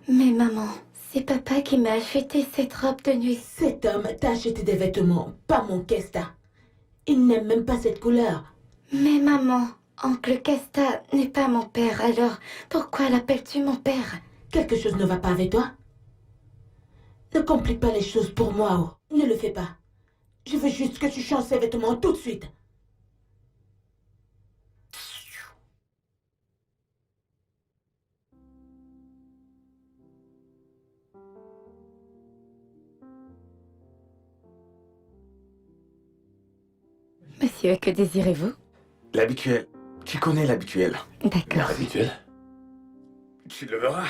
Mais maman, c'est papa qui m'a acheté cette robe de nuit. Cet homme t'a acheté des vêtements, pas mon Kesta. Il n'aime même pas cette couleur. Mais maman, oncle Kesta n'est pas mon père, alors pourquoi l'appelles-tu mon père? Quelque chose ne va pas avec toi? Ne complique pas les choses pour moi, oh. Ne le fais pas. Je veux juste que tu changes ces vêtements tout de suite. Monsieur, que désirez-vous? L'habituel. Tu connais l'habituel. D'accord. Habituel. Tu le verras.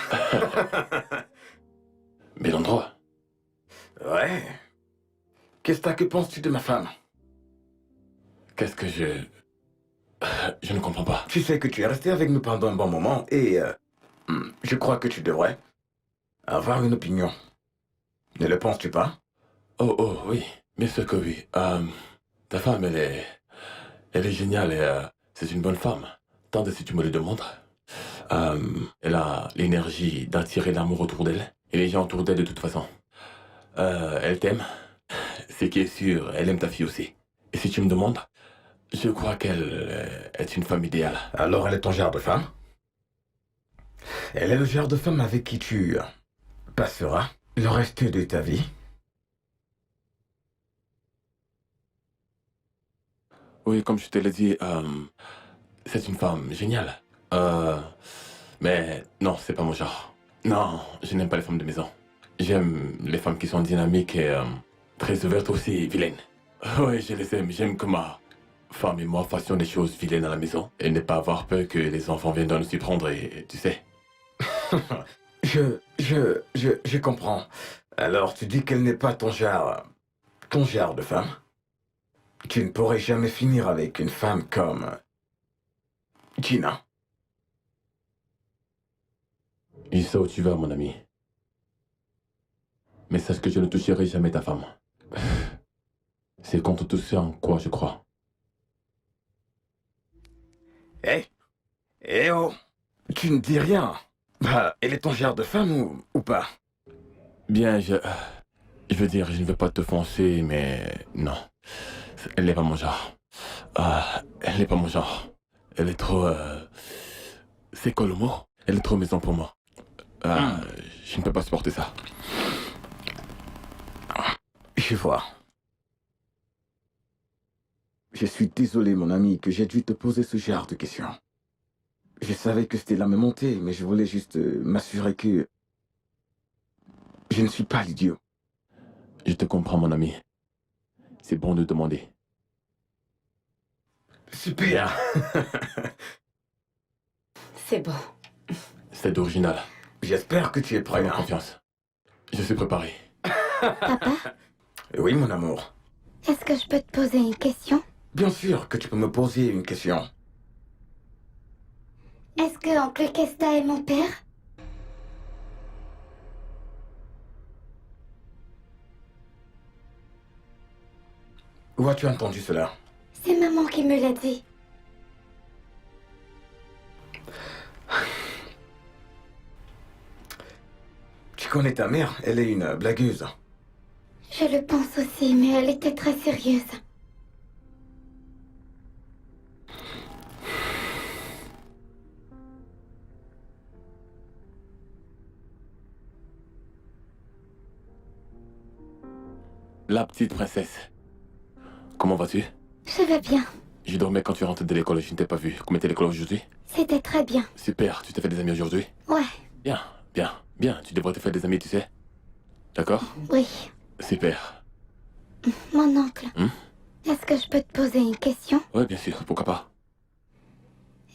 Bel endroit. Ouais. Que penses-tu de ma femme? Qu'est-ce que je... Je ne comprends pas. Tu sais que tu es resté avec nous pendant un bon moment et je crois que tu devrais avoir une opinion. Ne le penses-tu pas? Oh, oui. Bien sûr que oui. Ta femme, elle est géniale et c'est une bonne femme. Tant de si tu me le demandes. Elle a l'énergie d'attirer l'amour autour d'elle. Et les gens autour d'elle de toute façon. Elle t'aime. Ce qui est sûr, elle aime ta fille aussi. Et si tu me demandes, je crois qu'elle est une femme idéale. Alors elle est ton genre de femme? Elle est le genre de femme avec qui tu passeras le reste de ta vie? Oui, comme je te l'ai dit, c'est une femme géniale. Mais non, c'est pas mon genre. Non, je n'aime pas les femmes de maison. J'aime les femmes qui sont dynamiques et très ouvertes aussi, vilaines. Oui, je les aime. J'aime que ma femme et moi fassions des choses vilaines à la maison. Et ne pas avoir peur que les enfants viennent nous y prendre et tu sais. Je comprends. Alors tu dis qu'elle n'est pas ton genre de femme? Tu ne pourrais jamais finir avec une femme comme Gina. Je sais où tu vas, mon ami. Mais sache que je ne toucherai jamais ta femme. C'est contre tout ce en quoi je crois. Oh, tu ne dis rien. Bah, elle est ton genre de femme ou pas? Bien, je veux dire, je ne veux pas te foncer, mais non. Elle n'est pas mon genre. Elle n'est pas mon genre. Elle est trop... C'est quoi le mot? Elle est trop maison pour moi. Je ne peux pas supporter ça. Je vois. Je suis désolé, mon ami, que j'ai dû te poser ce genre de questions. Je savais que c'était la même montée, mais je voulais juste m'assurer que je ne suis pas l'idiot. Je te comprends, mon ami. C'est bon de demander. Super. C'est bon. C'est original. J'espère que tu es prêt. Fais-moi confiance. Je suis préparé. Papa, Oui, mon amour. est-ce que je peux te poser une question? Bien sûr que tu peux me poser une question. Est-ce que oncle Kesta est mon père? Où as-tu entendu cela? C'est maman qui me l'a dit. Tu connais ta mère, elle est une blagueuse. Je le pense aussi, mais elle était très sérieuse. La petite princesse. Comment vas-tu? Je vais bien. Je dormais quand tu rentres de l'école, je ne t'ai pas vu. Comment était l'école aujourd'hui? C'était très bien. Super, tu t'es fait des amis aujourd'hui? Ouais, Bien, bien, bien. Tu devrais te faire des amis, tu sais. D'accord? oui. Super. Mon oncle. Hmm? Est-ce que je peux te poser une question? Ouais, bien sûr, pourquoi pas?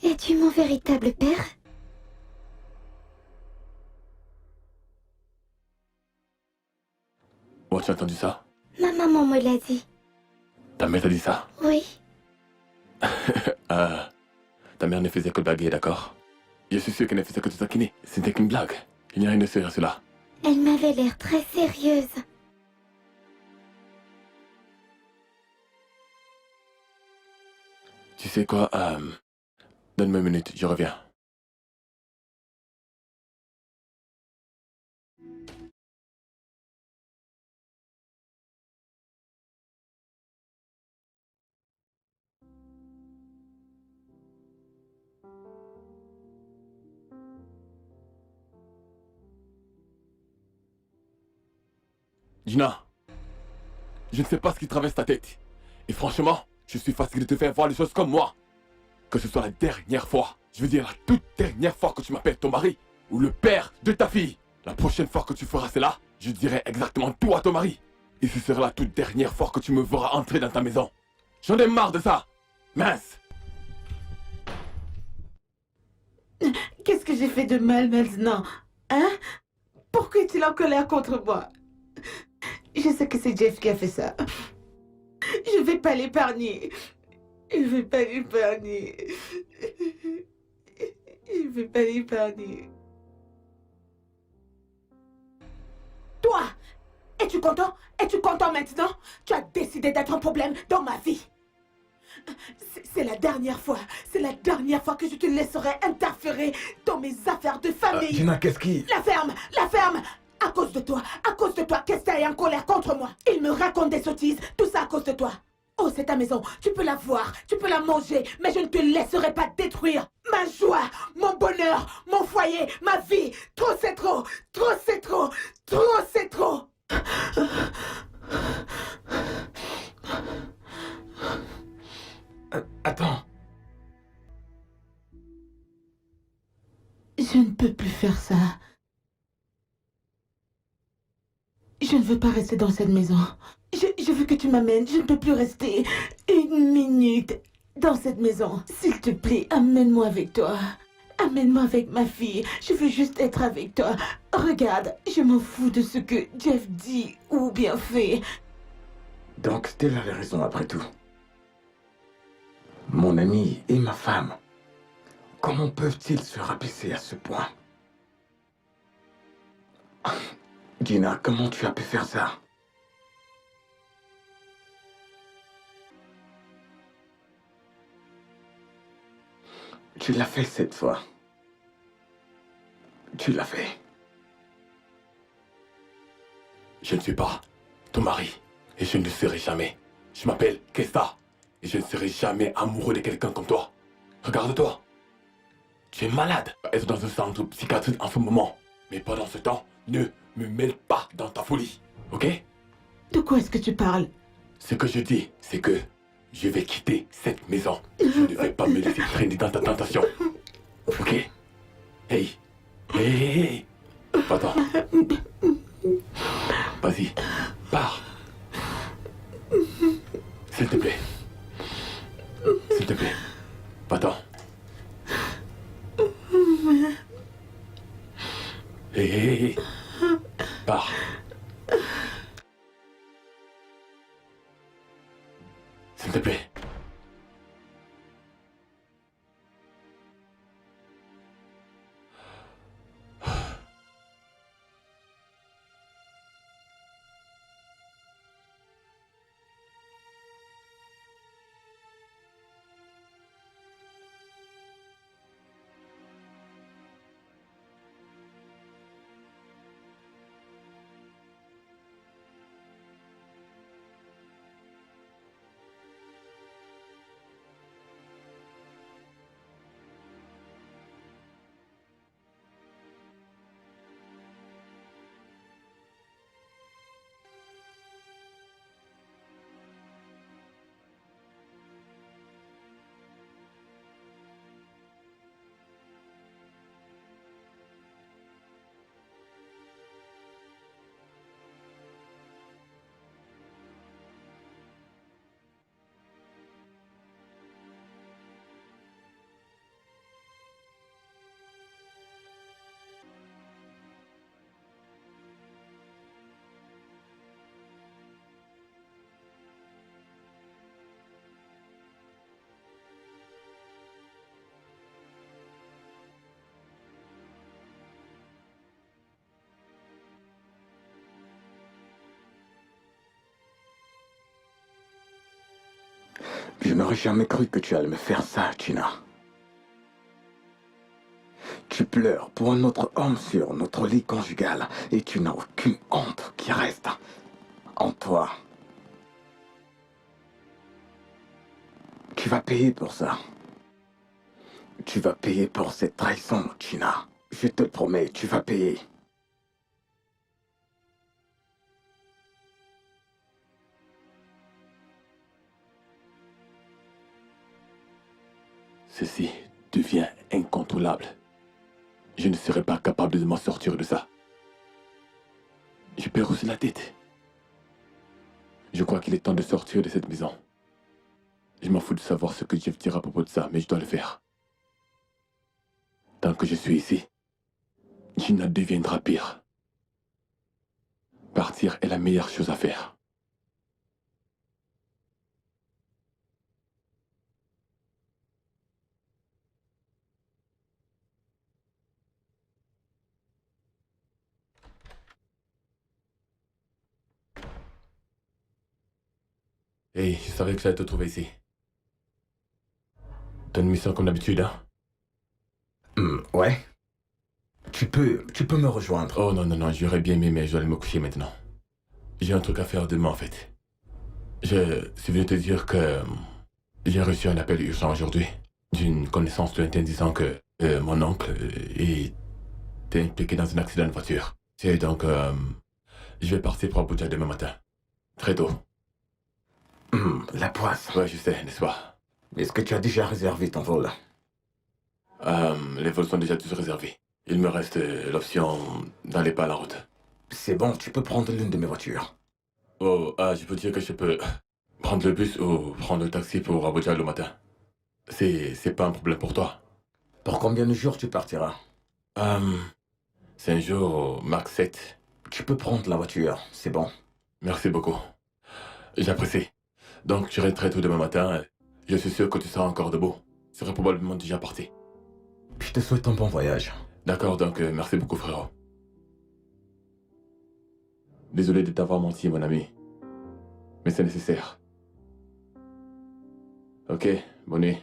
Es-tu mon véritable père? Oh, tu as entendu ça? Ma maman me l'a dit. Ta mère t'a dit ça? Oui. Ta mère ne faisait que blaguer, d'accord? Je suis sûr qu'elle ne faisait que te taquiner. C'était qu'une blague. Il n'y a rien de sérieux à cela. Elle m'avait l'air très sérieuse. Tu sais quoi, donne-moi une minute, je reviens. Gina, je ne sais pas ce qui traverse ta tête. Et franchement, je suis fatigué de te faire voir les choses comme moi. Que ce soit la dernière fois, je veux dire la toute dernière fois que tu m'appelles ton mari, ou le père de ta fille. La prochaine fois que tu feras cela, je dirai exactement tout à ton mari. Et ce sera la toute dernière fois que tu me verras entrer dans ta maison. J'en ai marre de ça. Mince. Qu'est-ce que j'ai fait de mal maintenant? Hein? Pourquoi es-tu en colère contre moi? Je sais que c'est Jeff qui a fait ça. Je vais pas l'épargner. Je vais pas l'épargner. Je vais pas l'épargner. Toi, es-tu content? Es-tu content maintenant? Tu as décidé d'être un problème dans ma vie. C'est la dernière fois. C'est la dernière fois que je te laisserai interférer dans mes affaires de famille. Gina, qu'est-ce qui... La ferme! La ferme! À cause de toi, Kesta est en colère contre moi. Il me raconte des sottises, tout ça à cause de toi. Oh, c'est ta maison, tu peux la voir, tu peux la manger, mais je ne te laisserai pas détruire ma joie, mon bonheur, mon foyer, ma vie. Trop c'est trop, trop c'est trop, trop c'est trop. Attends. Je ne peux plus faire ça. Je ne veux pas rester dans cette maison. Je veux que tu m'amènes. Je ne peux plus rester une minute dans cette maison. S'il te plaît, amène-moi avec toi. Amène-moi avec ma fille. Je veux juste être avec toi. Regarde, je m'en fous de ce que Jeff dit ou bien fait. Donc Stella avait raison après tout. Mon ami et ma femme, comment peuvent-ils se rabaisser à ce point? Gina, comment tu as pu faire ça? Tu l'as fait cette fois. Tu l'as fait. Je ne suis pas ton mari. Et je ne le serai jamais. Je m'appelle Kesta. Et je ne serai jamais amoureux de quelqu'un comme toi. Regarde-toi. Tu es malade. Être dans un centre psychiatrique en ce moment. Mais pendant ce temps, ne me mêle pas dans ta folie. Ok? De quoi est-ce que tu parles? Ce que je dis, c'est que je vais quitter cette maison. Je ne vais pas me laisser traîner dans ta tentation. Ok? Hey. Hey, hey, hey. Va-t'en. Vas-y. Pars. S'il te plaît. S'il te plaît. Va-t'en. Hey, hey, hey, hey. Pars. S'il te plaît. Je n'aurais jamais cru que tu allais me faire ça, Gina. Tu pleures pour un autre homme sur notre lit conjugal et tu n'as aucune honte qui reste en toi. Tu vas payer pour ça. Tu vas payer pour cette trahison, Gina. Je te le promets, tu vas payer. Ceci devient incontrôlable. Je ne serai pas capable de m'en sortir de ça. Je perds aussi la tête. Je crois qu'il est temps de sortir de cette maison. Je m'en fous de savoir ce que Jeff dira à propos de ça, mais je dois le faire. Tant que je suis ici, Gina deviendra pire. Partir est la meilleure chose à faire. Hey, je savais que j'allais te trouver ici. T'as une mission comme d'habitude, hein? Ouais. Tu peux me rejoindre. Oh non, non, non, j'aurais bien aimé, mais je dois aller me coucher maintenant. J'ai un truc à faire demain, en fait. Je suis venu te dire que j'ai reçu un appel urgent aujourd'hui d'une connaissance de l'interne disant que mon oncle est impliqué dans un accident de voiture. Et donc, je vais partir pour Abuja demain matin. Très tôt. La poisse. Ouais, je sais, n'est-ce pas? Est-ce que tu as déjà réservé ton vol? Les vols sont déjà tous réservés. Il me reste l'option d'aller pas à la route. C'est bon, tu peux prendre l'une de mes voitures. Oh, je peux dire que je peux prendre le bus ou prendre le taxi pour Abuja le matin. C'est pas un problème pour toi. Pour combien de jours tu partiras? C'est un jour au max 7. Tu peux prendre la voiture, c'est bon. Merci beaucoup. J'apprécie. Donc, tu très tôt demain matin. Je suis sûr que tu seras encore debout. Tu seras probablement déjà parti. Je te souhaite un bon voyage. D'accord, donc merci beaucoup, frérot. Désolé de t'avoir menti, mon ami. Mais c'est nécessaire. Ok, bonne nuit.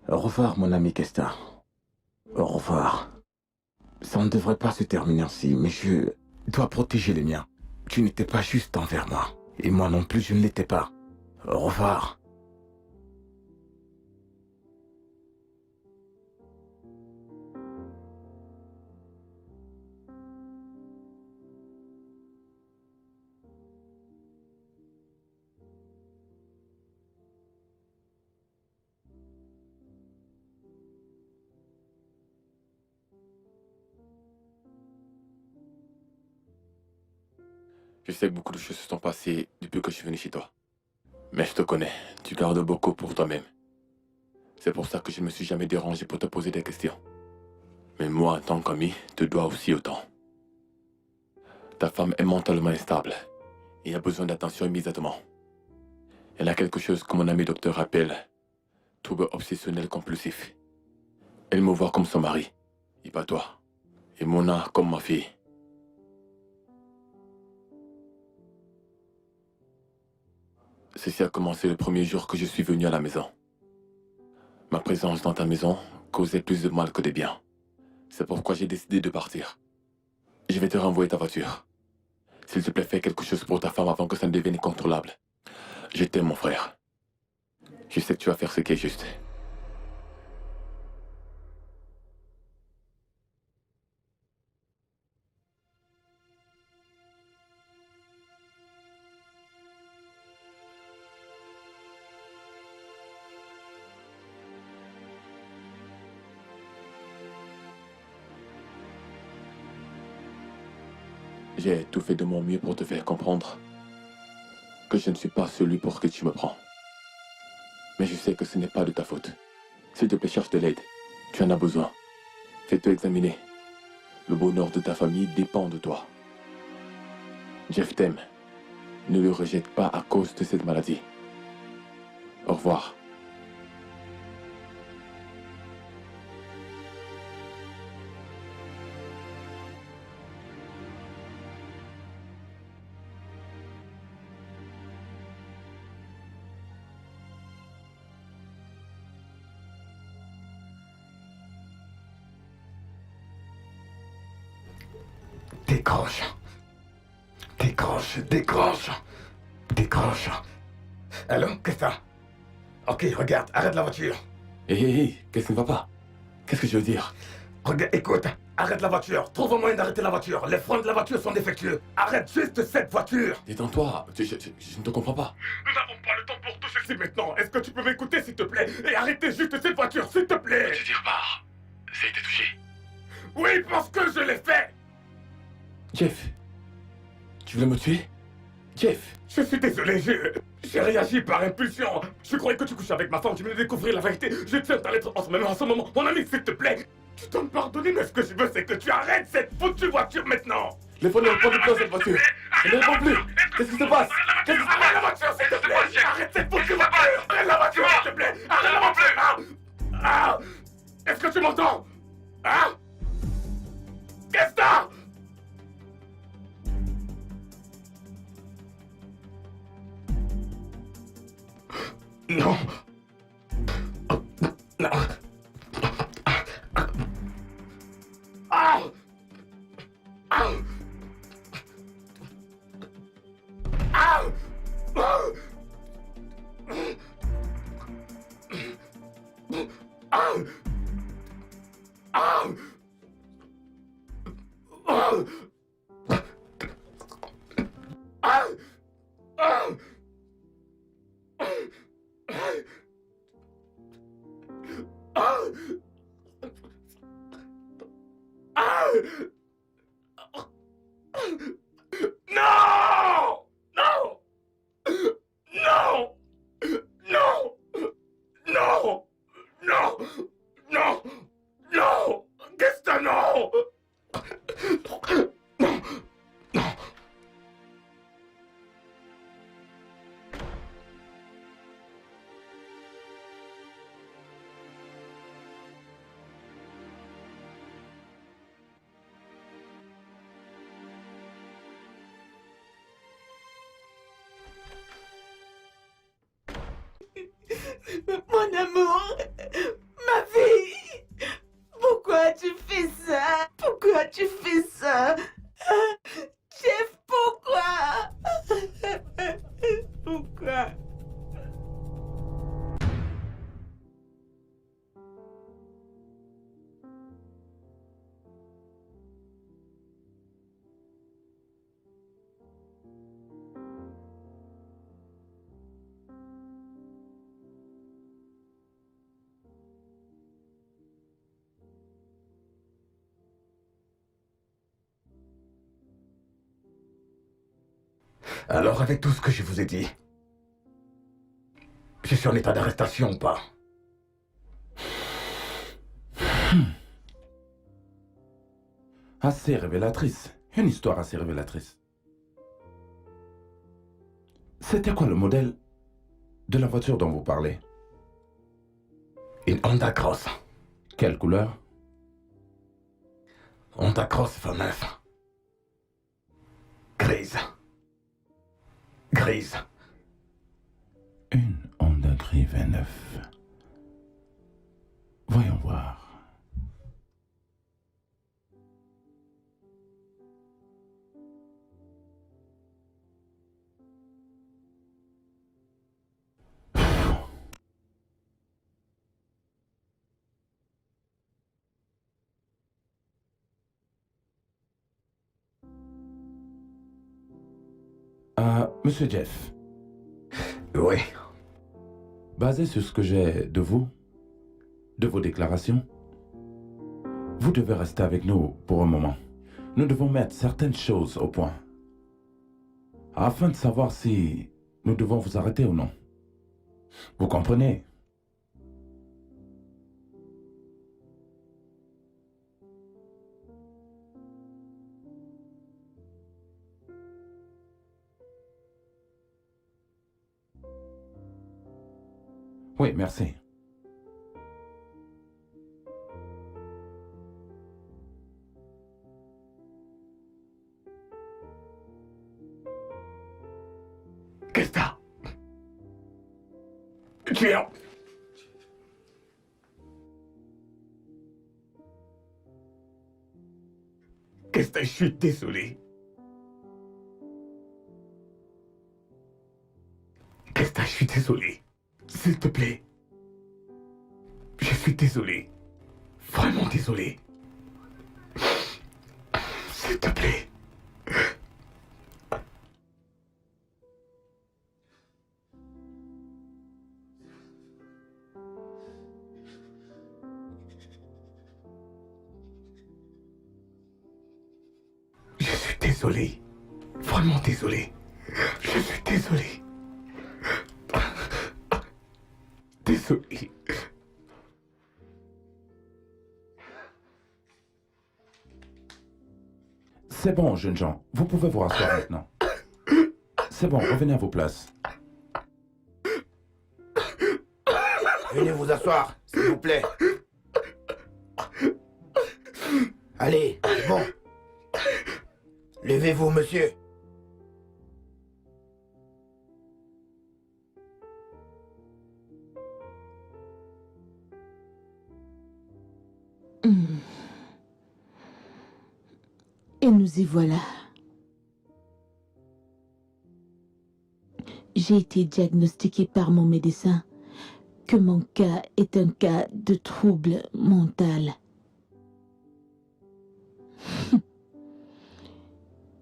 Au revoir, mon ami Kesta. Au revoir. Ça ne devrait pas se terminer ainsi, mais je dois protéger les miens. Tu n'étais pas juste envers moi. Et moi non plus, je ne l'étais pas. Au revoir. Je sais que beaucoup de choses se sont passées depuis que je suis venu chez toi. Mais je te connais, tu gardes beaucoup pour toi-même. C'est pour ça que je ne me suis jamais dérangé pour te poser des questions. Mais moi, en tant qu'ami, te dois aussi autant. Ta femme est mentalement instable et a besoin d'attention immédiatement. Elle a quelque chose que mon ami docteur appelle trouble obsessionnel compulsif. Elle me voit comme son mari, et pas toi. Et Mona comme ma fille. Ceci a commencé le premier jour que je suis venu à la maison. Ma présence dans ta maison causait plus de mal que de bien. C'est pourquoi j'ai décidé de partir. Je vais te renvoyer ta voiture. S'il te plaît, fais quelque chose pour ta femme avant que ça ne devienne incontrôlable. Je t'aime, mon frère. Je sais que tu vas faire ce qui est juste. j'ai tout fait de mon mieux pour te faire comprendre que je ne suis pas celui pour que tu me prends. Mais je sais que ce n'est pas de ta faute. S'il te plaît, cherche de l'aide. Tu en as besoin. Fais-toi examiner. Le bonheur de ta famille dépend de toi. Jeff t'aime. Ne le rejette pas à cause de cette maladie. Au revoir. Décroche. Décroche, décroche. Décroche. Allô, qu'est-ce que ça? Ok, regarde, arrête la voiture. Hé, qu'est-ce qui ne va pas? Qu'est-ce que je veux dire? Regarde, écoute, arrête la voiture. Trouve un moyen d'arrêter la voiture. Les freins de la voiture sont défectueux. Arrête juste cette voiture. Détends-toi, je ne te comprends pas. Nous n'avons pas le temps pour tout ceci maintenant. Est-ce que tu peux m'écouter, s'il te plaît? Et arrêter juste cette voiture, s'il te plaît. Tu tires pas. Ça a été touché. Oui, parce que je l'ai fait. Jeff, tu voulais me tuer? Jeff, Je suis désolé, j'ai réagi par impulsion. Je croyais que tu couchais avec ma femme, tu venais de découvrir la vérité. Je tiens ta lettre en ce moment. Mon ami, s'il te plaît. Tu dois me pardonner, mais ce que je veux, c'est que tu arrêtes cette foutue voiture maintenant. les fois ne répondent plus à cette voiture. Elle ne répond plus. Qu'est-ce qui se passe? Qu'est-ce qui se passe? Arrête la voiture, s'il te plaît. Arrête cette foutue voiture. Arrête la voiture, s'il te plaît. Arrête la voiture. Ah. Est-ce que tu m'entends? Hein? Qu'est-ce que t'as? Non. Non. Ah. Ah. Ah. Ah. Ah. Non! Non! Non! Non! Non! Non! Non! Non! Qu'est-ce que non? Non! Non! Mon amour, ma fille, pourquoi tu fais ça? Pourquoi tu fais ça? Jeff, pourquoi? Pourquoi? Alors, avec tout ce que je vous ai dit, je suis en état d'arrestation ou pas? Assez révélatrice. Une histoire assez révélatrice. C'était quoi le modèle de la voiture dont vous parlez? Une Honda Cross. Quelle couleur? Honda Cross V9. Grise. Grise. Une Honda Gris V9. Voyons voir. Monsieur Jeff, Oui. basé sur ce que j'ai de vous, de vos déclarations, vous devez rester avec nous pour un moment. nous devons mettre certaines choses au point afin de savoir si nous devons vous arrêter ou non. Vous comprenez? Oui, merci. Qu'est-ce que t'as? Tu es en... Qu'est-ce que je suis désolé. Qu'est-ce que je suis désolé. S'il te plaît. Je suis désolé. Vraiment désolé. S'il te plaît. Je suis désolé. Vraiment désolé. Je suis désolé. Désolé. C'est bon, jeunes gens. Vous pouvez vous rasseoir maintenant. C'est bon, revenez à vos places. Venez vous asseoir, s'il vous plaît. Allez, c'est bon. Levez-vous, monsieur. Et nous y voilà. J'ai été diagnostiquée par mon médecin que mon cas est un cas de trouble mental.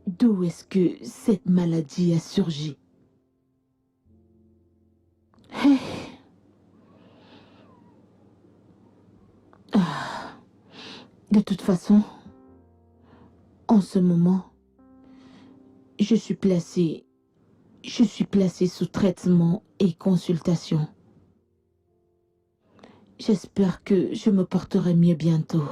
D'où est-ce que cette maladie a surgi? De toute façon, en ce moment, je suis placée sous traitement et consultation. J'espère que je me porterai mieux bientôt.